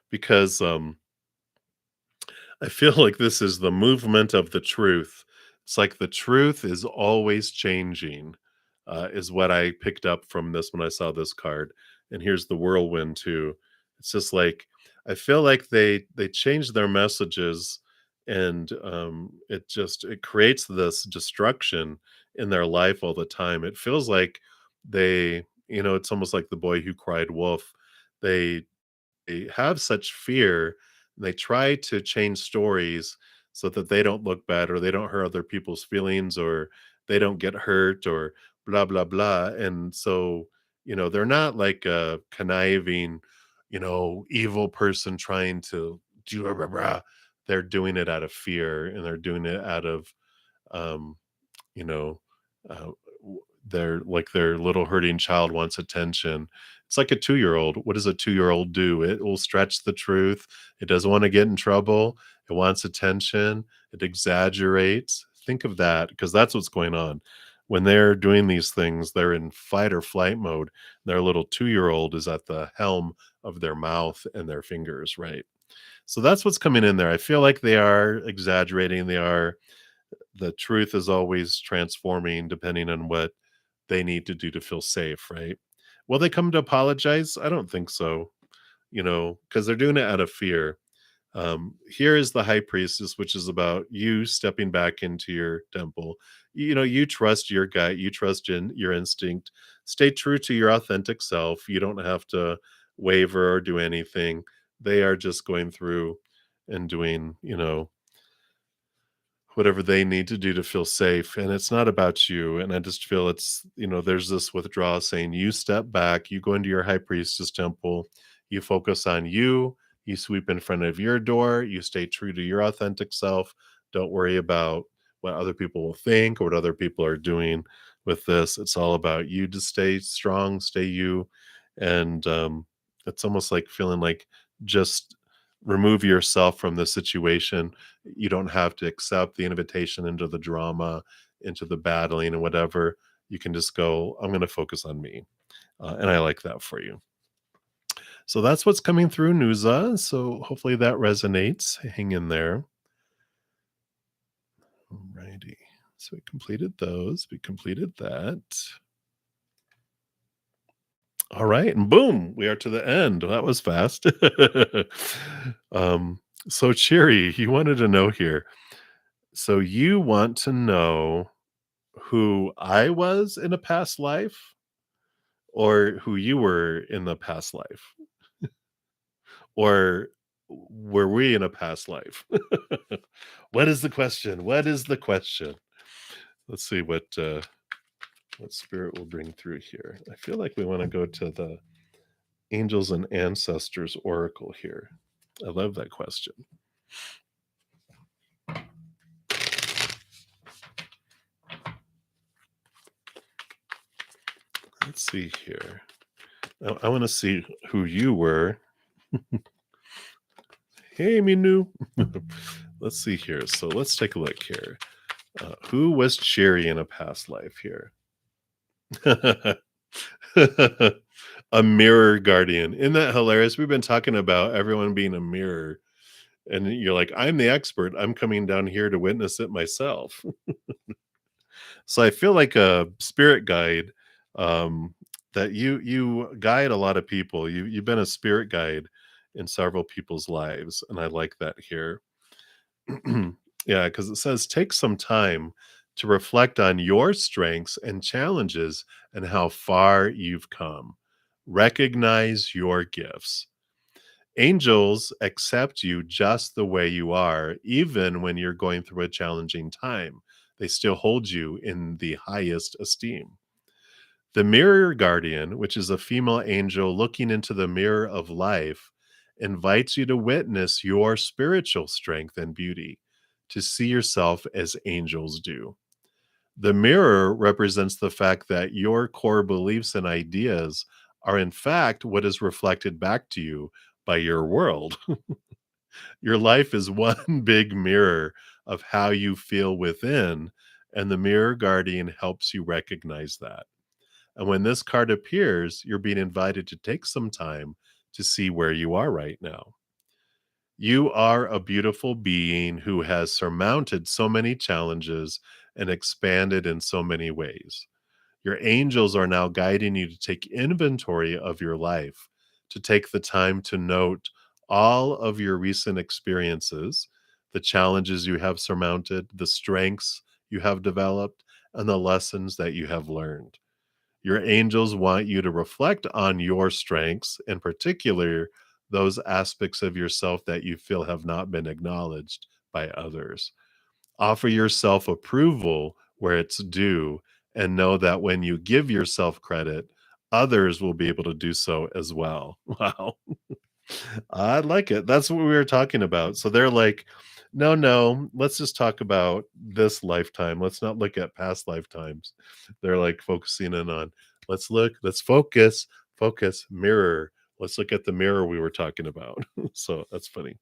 because I feel like this is the movement of the truth. It's like the truth is always changing, is what I picked up from this when I saw this card. And here's the whirlwind too. It's just like I feel like they change their messages, and it creates this destruction in their life all the time. It feels like it's almost like the boy who cried wolf. They have such fear, and they try to change stories so that they don't look bad, or they don't hurt other people's feelings, or they don't get hurt, or blah blah blah. And so they're not like a conniving, evil person trying to do blah, blah, blah. They're doing it out of fear, and they're doing it out of um you know, uh, they're like their little hurting child wants attention. It's like a 2-year-old. What does a 2-year-old do? It will stretch the truth. It doesn't want to get in trouble. It wants attention. It exaggerates. Think of that, because that's what's going on. When they're doing these things, they're in fight or flight mode. Their little 2-year-old is at the helm of their mouth and their fingers, right? So that's what's coming in there. I feel like they are exaggerating. The truth is always transforming depending on what they need to do to feel safe, right? Will they come to apologize? I don't think so, because they're doing it out of fear. Here is the high priestess, which is about you stepping back into your temple. You trust your gut, you trust in your instinct. Stay true to your authentic self. You don't have to waver or do anything. They are just going through and doing, whatever they need to do to feel safe. And it's not about you. And I just feel there's this withdrawal saying you step back, you go into your high priestess temple, you focus on you sweep in front of your door, you stay true to your authentic self. Don't worry about what other people will think or what other people are doing with this. It's all about you to stay strong, stay you. And it's almost like feeling like just remove yourself from the situation. You don't have to accept the invitation into the drama, into the battling and whatever. You can just go, I'm going to focus on me. And I like that for you. So that's what's coming through, Nuza. So hopefully that resonates. Hang in there. Alrighty. So we completed those. We completed that. All right. And boom, we are to the end. That was fast. um, so Cherry, you wanted to know here. So you want to know who I was in a past life or who you were in the past life? Or were we in a past life? What is the question? What is the question? Let's see what spirit will bring through here. I feel like we want to go to the angels and ancestors oracle here. I love that question. Let's see here. I want to see who you were. Hey, Minu. Let's see here. So let's take a look here. Who was Cherry in a past life here? A mirror guardian. Isn't that hilarious? We've been talking about everyone being a mirror. And you're like, I'm the expert. I'm coming down here to witness it myself. So I feel like a spirit guide, that you guide a lot of people. You've been a spirit guide in several people's lives, and I like that here. Yeah, because it says take some time to reflect on your strengths and challenges and how far you've come. Recognize your gifts. Angels accept you just the way you are, even when you're going through a challenging time. They still hold you in the highest esteem. The mirror guardian, which is a female angel looking into the mirror of life, invites you to witness your spiritual strength and beauty, to see yourself as angels do. The mirror represents the fact that your core beliefs and ideas are, in fact, what is reflected back to you by your world. Your life is one big mirror of how you feel within, and the mirror guardian helps you recognize that. And when this card appears, you're being invited to take some time to see where you are right now. You are a beautiful being who has surmounted so many challenges and expanded in so many ways. Your angels are now guiding you to take inventory of your life, to take the time to note all of your recent experiences, the challenges you have surmounted, the strengths you have developed, and the lessons that you have learned. Your angels want you to reflect on your strengths, in particular, those aspects of yourself that you feel have not been acknowledged by others. Offer yourself approval where it's due, and know that when you give yourself credit, others will be able to do so as well. Wow. I like it. That's what we were talking about. So they're like, no, no, let's just talk about this lifetime. Let's not look at past lifetimes. They're like focusing in on, let's focus, mirror. Let's look at the mirror we were talking about. So that's funny.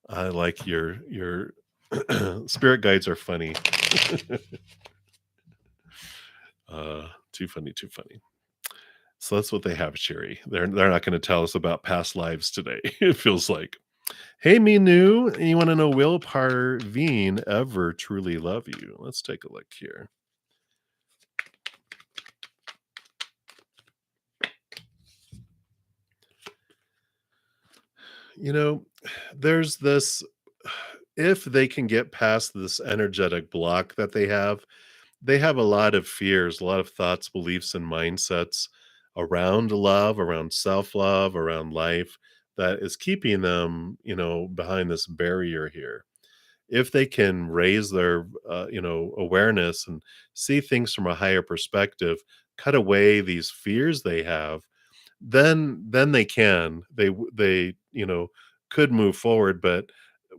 I like your spirit guides are funny. Too funny, too funny. So that's what they have, Cherry. They're not going to tell us about past lives today. It feels like. Hey, Minu, you want to know, will Parveen ever truly love you? Let's take a look here. You know, there's this if they can get past this energetic block that they have a lot of fears, a lot of thoughts, beliefs, and mindsets around love, around self-love, around life that is keeping them, behind this barrier here. If they can raise their, awareness and see things from a higher perspective, cut away these fears they have, then they can. They could move forward, but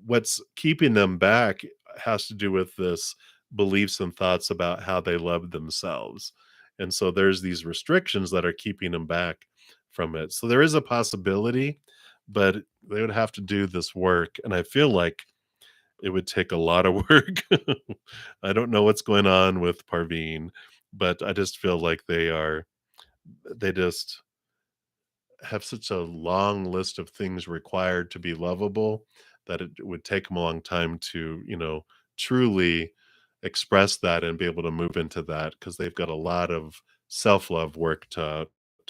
what's keeping them back has to do with this beliefs and thoughts about how they love themselves. And so there's these restrictions that are keeping them back from it. So there is a possibility, but they would have to do this work. And I feel like it would take a lot of work. I don't know what's going on with Parveen, but I just feel like they just have such a long list of things required to be lovable that it would take them a long time to, truly express that and be able to move into that because they've got a lot of self-love work to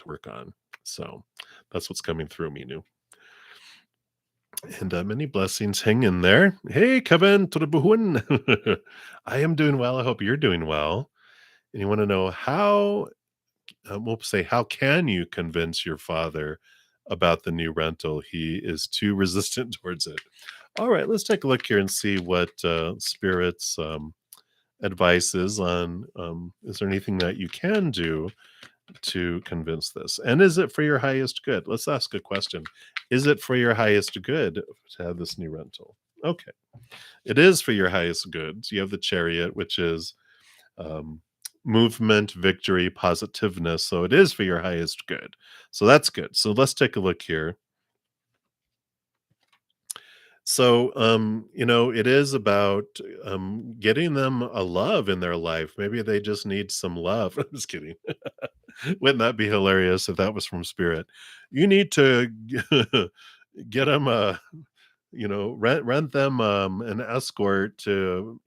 work on. So that's what's coming through me new. And many blessings. Hang in there. Hey, Kevin, to the buhuan. I am doing well. I hope you're doing well. And you want to know we'll say, how can you convince your father about the new rental? He is too resistant towards it. All right, let's take a look here and see what Spirit's advice is on. Is there anything that you can do to convince this? And is it for your highest good? Let's ask a question. Is it for your highest good to have this new rental? Okay, it is for your highest good. You have the Chariot, which is um, movement, victory, positiveness. So it is for your highest good. So that's good. So let's take a look here. So, it is about getting them a love in their life. Maybe they just need some love. I'm just kidding. Wouldn't that be hilarious if that was from Spirit? You need to get them rent them an escort to,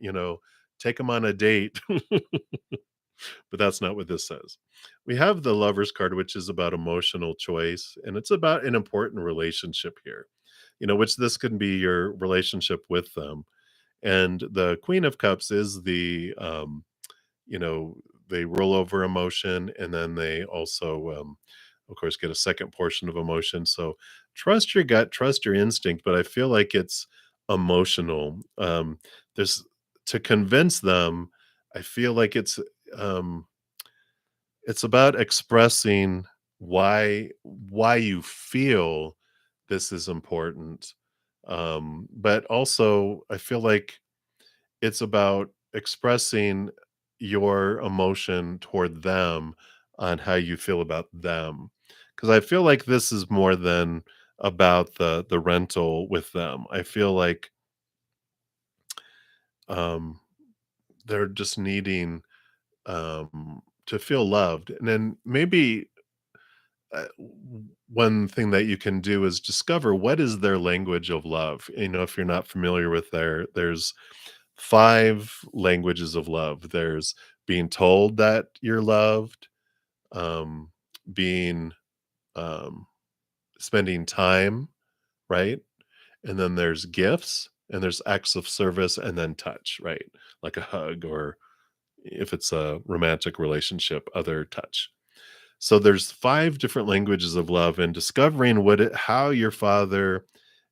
take them on a date. But that's not what this says. We have the Lover's card, which is about emotional choice, and it's about an important relationship here, which this can be your relationship with them. And the Queen of Cups is you know, they roll over emotion and then they also, of course, get a second portion of emotion. So trust your gut, trust your instinct, but I feel like it's emotional. There's to convince them, I feel like um, it's about expressing why you feel this is important. But also I feel like it's about expressing your emotion toward them on how you feel about them. Because I feel like this is more than about the rental with them. I feel like um they're just needing to feel loved. And then maybe one thing that you can do is discover what is their language of love. If you're not familiar with there's 5 languages of love. There's being told that you're loved, um, being, um, spending time, right? And then there's gifts, and there's acts of service, and then touch, right? Like a hug, or if it's a romantic relationship, other touch. So there's 5 different languages of love, and discovering how your father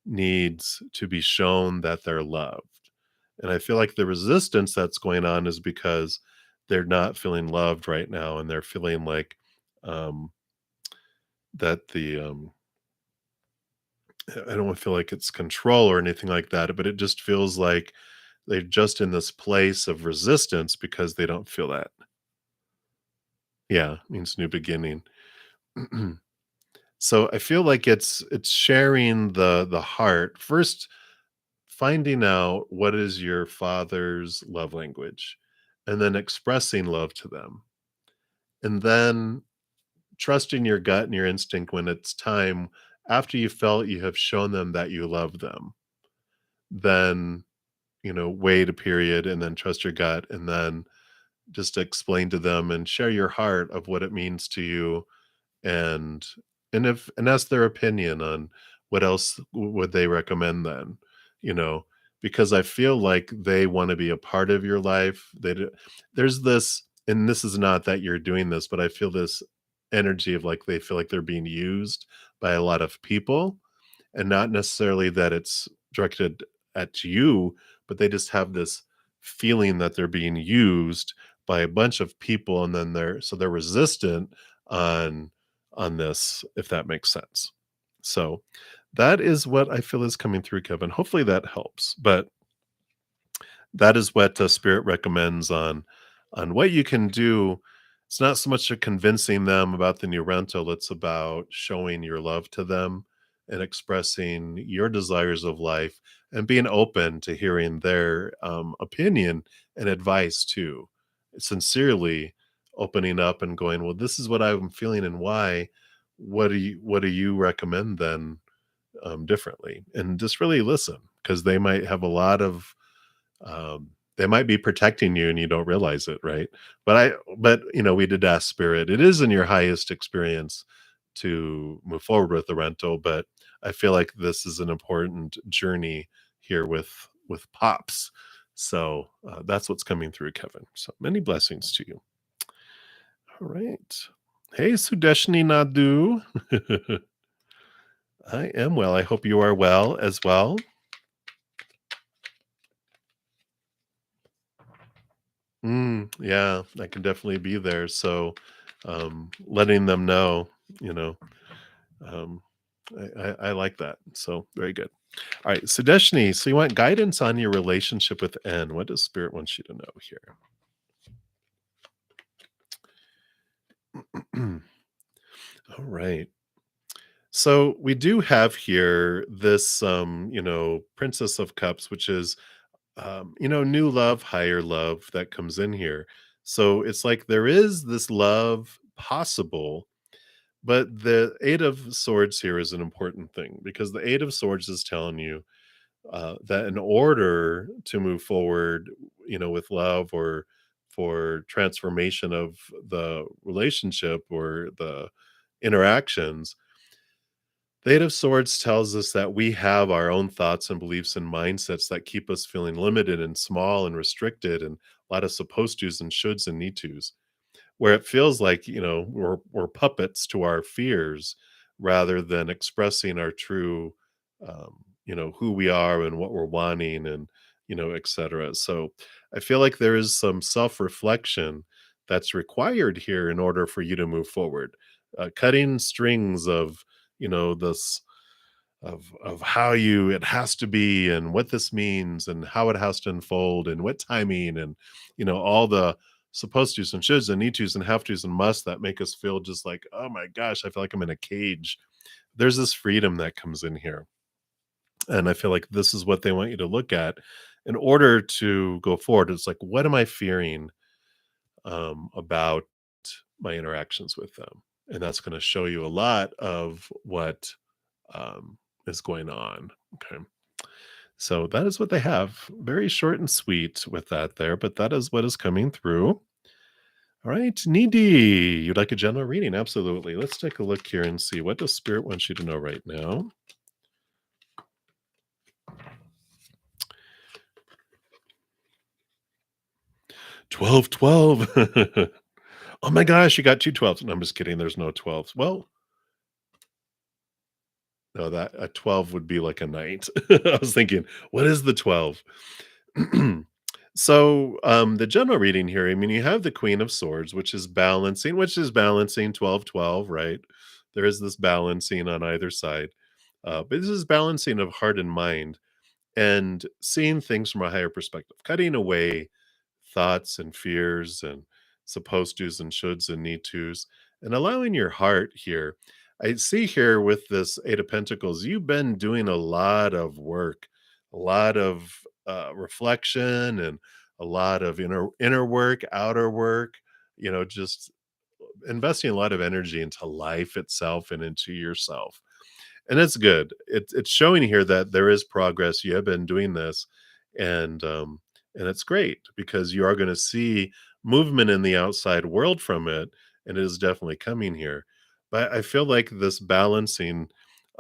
needs to be shown that they're loved. And I feel like the resistance that's going on is because they're not feeling loved right now, and they're feeling like um, that I don't feel like it's control or anything like that, but it just feels like they're just in this place of resistance because they don't feel that. Yeah, means new beginning. So I feel like it's sharing the heart. First, finding out what is your father's love language, and then expressing love to them. And then trusting your gut and your instinct when it's time, after you felt you have shown them that you love them, then, wait a period and then trust your gut, and then just explain to them and share your heart of what it means to you, and ask their opinion on what else would they recommend then? You know, because I feel like they want to be a part of your life. There's this, and this is not that you're doing this, but I feel this energy of like they feel like they're being used by a lot of people, and not necessarily that it's directed at you, but they just have this feeling that they're being used by a bunch of people, and then they're resistant on this, if that makes sense. So that is what I feel is coming through, Kevin. Hopefully that helps. But that is what Spirit recommends on what you can do. It's not so much convincing them about the new rental, it's about showing your love to them and expressing your desires of life and being open to hearing their opinion and advice too. Sincerely opening up and going, well, this is what I'm feeling and why. What do you recommend then, differently? And just really listen, because they might have a lot of they might be protecting you and you don't realize it, right? But we did ask Spirit. It is in your highest experience to move forward with the rental, but I feel like this is an important journey here with pops. So that's what's coming through, Kevin. So many blessings to you. All right. Hey, Sudeshni Nadu. I am well. I hope you are well as well. Yeah, I can definitely be there. So, letting them know, you know, um, I like that. So very good. All right, Sudeshni, so you want guidance on your relationship with N. What does Spirit want you to know here? All right. So we do have here this, Princess of Cups, which is, new love, higher love that comes in here. So it's like there is this love possible. But the Eight of Swords here is an important thing, because the Eight of Swords is telling you that in order to move forward, with love, or for transformation of the relationship or the interactions, the Eight of Swords tells us that we have our own thoughts and beliefs and mindsets that keep us feeling limited and small and restricted, and a lot of supposed tos and shoulds and need tos, where it feels like, we're puppets to our fears rather than expressing our true, who we are and what we're wanting, and etc. So I feel like there is some self-reflection that's required here in order for you to move forward. Cutting strings of, this, of how you it has to be, and what this means, and how it has to unfold, and what timing, and all the supposed to and shoulds and need tos and have tos and must that make us feel just like, oh my gosh, I feel like I'm in a cage. There's this freedom that comes in here, and I feel like this is what they want you to look at in order to go forward. It's like, what am I fearing about my interactions with them? And that's going to show you a lot of what is going on. Okay. So that is what they have. Very short and sweet with that there, but that is what is coming through. All right, Needy, you'd like a general reading? Absolutely. Let's take a look here and see, what does Spirit want you to know right now. Twelve, 12. Oh my gosh, you got two 12s. No, I'm just kidding. There's no 12s. Well, no, that a 12 would be like a knight. I was thinking, what is the 12? So, the general reading here, I mean, you have the Queen of Swords, which is balancing 12, 12, right? There is this balancing on either side. But this is balancing of heart and mind, and seeing things from a higher perspective, cutting away thoughts and fears and supposed tos and shoulds and need tos, and allowing your heart here. I see here with this Eight of Pentacles, you've been doing a lot of work, a lot of reflection, and a lot of inner work, outer work. Just investing a lot of energy into life itself and into yourself, and it's good. It's showing here that there is progress. You have been doing this, and it's great, because you are going to see movement in the outside world from it, and it is definitely coming here. But I feel like this balancing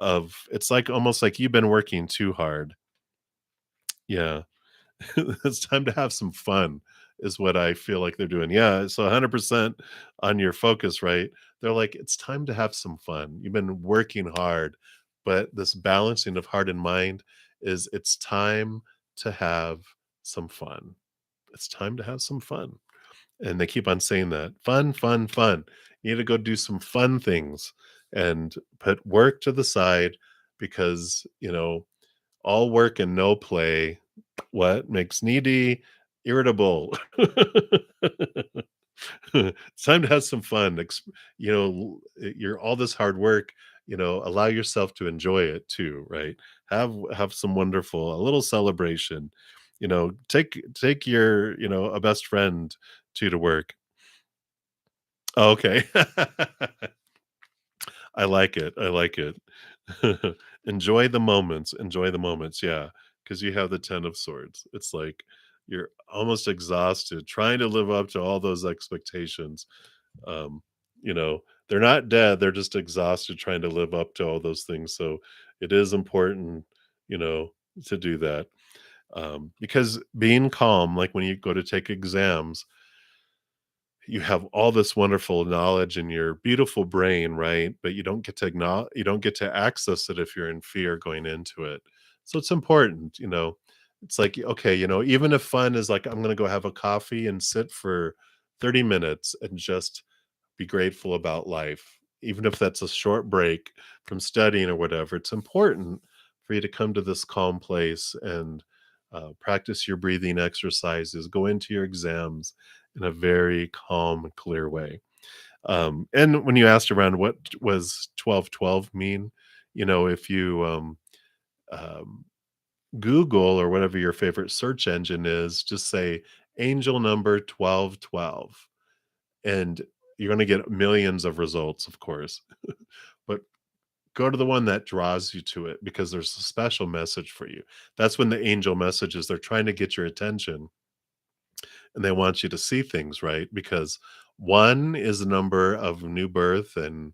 of it's like almost like you've been working too hard. Yeah. It's time to have some fun is what I feel like they're doing. Yeah, so 100% on your focus, right? They're like, it's time to have some fun. You've been working hard, but this balancing of heart and mind is it's time to have some fun. It's time to have some fun. And they keep on saying that fun, fun, fun. You need to go do some fun things and put work to the side because, all work and no play, what makes needy irritable. It's time to have some fun. You're all this hard work. Allow yourself to enjoy it too, right? Have some wonderful a little celebration. Take your a best friend to work. Oh, okay. I like it, I like it. Enjoy the moments, yeah, because you have the 10 of swords. It's like you're almost exhausted trying to live up to all those expectations. Um, they're not dead, they're just exhausted trying to live up to all those things, so it is important, you know, to do that. Because being calm, like when you go to take exams, you have all this wonderful knowledge in your beautiful brain, right? But you don't get to access it if you're in fear going into it. So it's important. It's like, okay, even if fun is like, I'm gonna go have a coffee and sit for 30 minutes and just be grateful about life. Even if that's a short break from studying or whatever, it's important for you to come to this calm place and practice your breathing exercises, go into your exams in a very calm, clear way. And when you asked around what was 1212 mean, if you um, Google or whatever your favorite search engine is, just say angel number 1212 and you're going to get millions of results, of course. But go to the one that draws you to it because there's a special message for you. That's when the angel messages, they're trying to get your attention and they want you to see things, right? Because one is the number of new birth and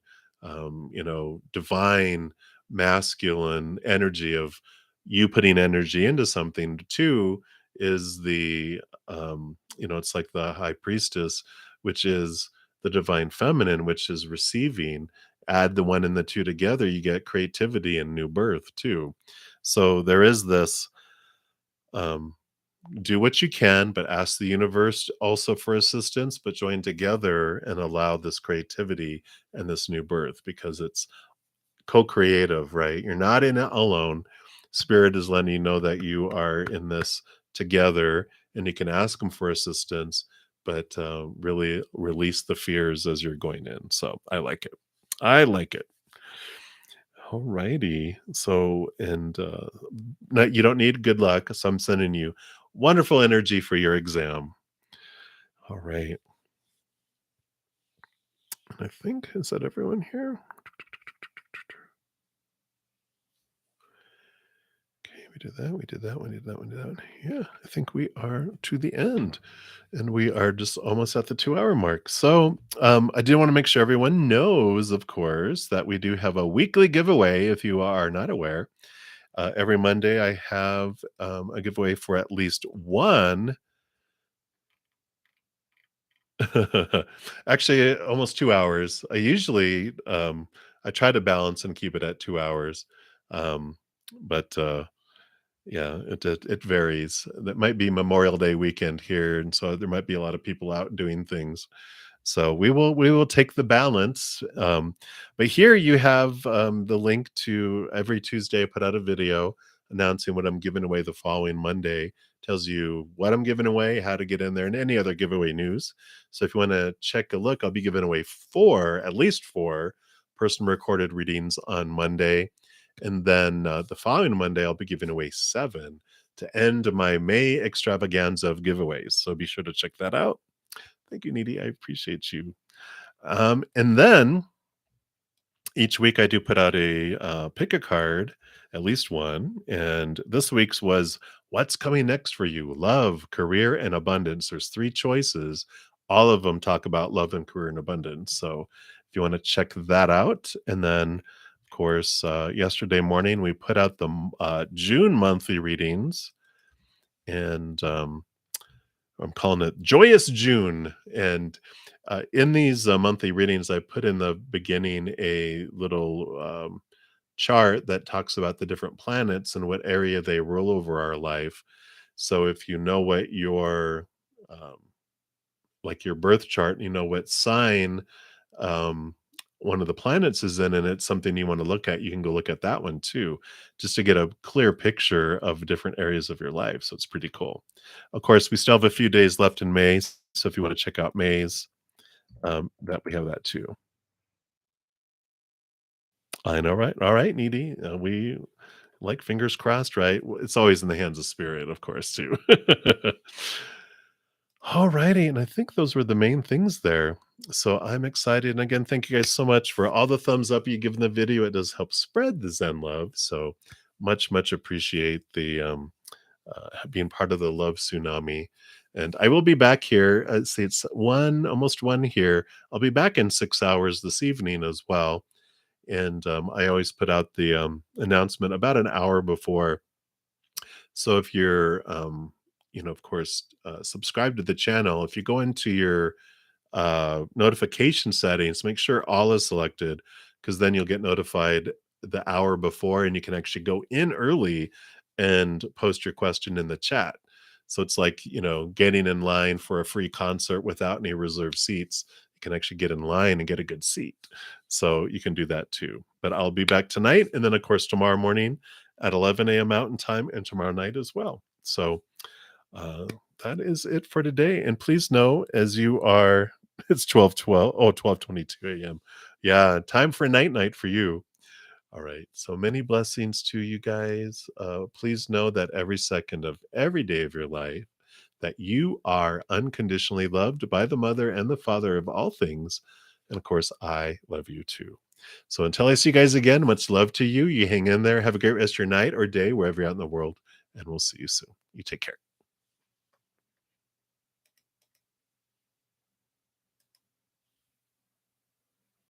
divine masculine energy of you putting energy into something. Two is it's like the high priestess, which is the divine feminine, which is receiving. Add the one and the two together, you get creativity and new birth too. So there is this um do what you can, but ask the universe also for assistance, but join together and allow this creativity and this new birth because it's co-creative, right? You're not in it alone. Spirit is letting you know that you are in this together and you can ask them for assistance, but really release the fears as you're going in. So I like it. I like it. All righty. So, and no, you don't need good luck. So I'm sending you wonderful energy for your exam. All right. And I think, is that everyone here? Okay, we did that. We did that. We did that. We did that. Yeah, I think we are to the end and we are just almost at the 2 hour mark. So, I do want to make sure everyone knows, of course, that we do have a weekly giveaway if you are not aware. Every Monday, I have a giveaway for at least one. Actually, almost 2 hours. I try to balance and keep it at 2 hours, um, but, yeah, it varies. That might be Memorial Day weekend here, and so there might be a lot of people out doing things. So we will take the balance. But here you have the link to every Tuesday I put out a video announcing what I'm giving away the following Monday. Tells you what I'm giving away, how to get in there, and any other giveaway news. So if you want to check a look, I'll be giving away at least four person recorded readings on Monday. And then the following Monday, I'll be giving away seven to end my May extravaganza of giveaways. So be sure to check that out. Thank you, Needy. I appreciate you. And then each week I do put out a pick a card, at least one. And this week's was what's coming next for you? Love, career, and abundance. There's three choices. All of them talk about love and career and abundance. So if you want to check that out, and then Of course, yesterday morning, we put out the June monthly readings, and I'm calling it Joyous June. And in these monthly readings, I put in the beginning a little chart that talks about the different planets and what area they rule over our life. So if you know what your um, like your birth chart, you know what sign um, one of the planets is in, and it's something you want to look at, you can go look at that one too, just to get a clear picture of different areas of your life. So it's pretty cool. Of course, we still have a few days left in May. So if you want to check out May's, that we have that too. I know, right? All right, Needy. We like fingers crossed, right? It's always in the hands of spirit, of course, too. All righty, and I think those were the main things there. So I'm excited. And again, thank you guys so much for all the thumbs up you give in the video. It does help spread the Zen love. So much appreciate the being part of the love tsunami. And I will be back here. See, it's almost one here. I'll be back in 6 hours this evening as well. And I always put out the announcement about an hour before, so if you're, of course, subscribe to the channel. If you go into your notification settings, make sure all is selected, because then you'll get notified the hour before, and you can actually go in early and post your question in the chat. So it's like, getting in line for a free concert without any reserved seats. You can actually get in line and get a good seat. So you can do that too. But I'll be back tonight. And then, of course, tomorrow morning at 11 a.m. Mountain Time, and tomorrow night as well. So uh, that is it for today. And please know, as you are, it's 12:12. Oh, 12:22 a.m. Yeah, time for night for you. All right. So many blessings to you guys. Please know that every second of every day of your life, that you are unconditionally loved by the mother and the father of all things. And of course, I love you too. So until I see you guys again, much love to you. You hang in there. Have a great rest of your night or day, wherever you're out in the world. And we'll see you soon. You take care.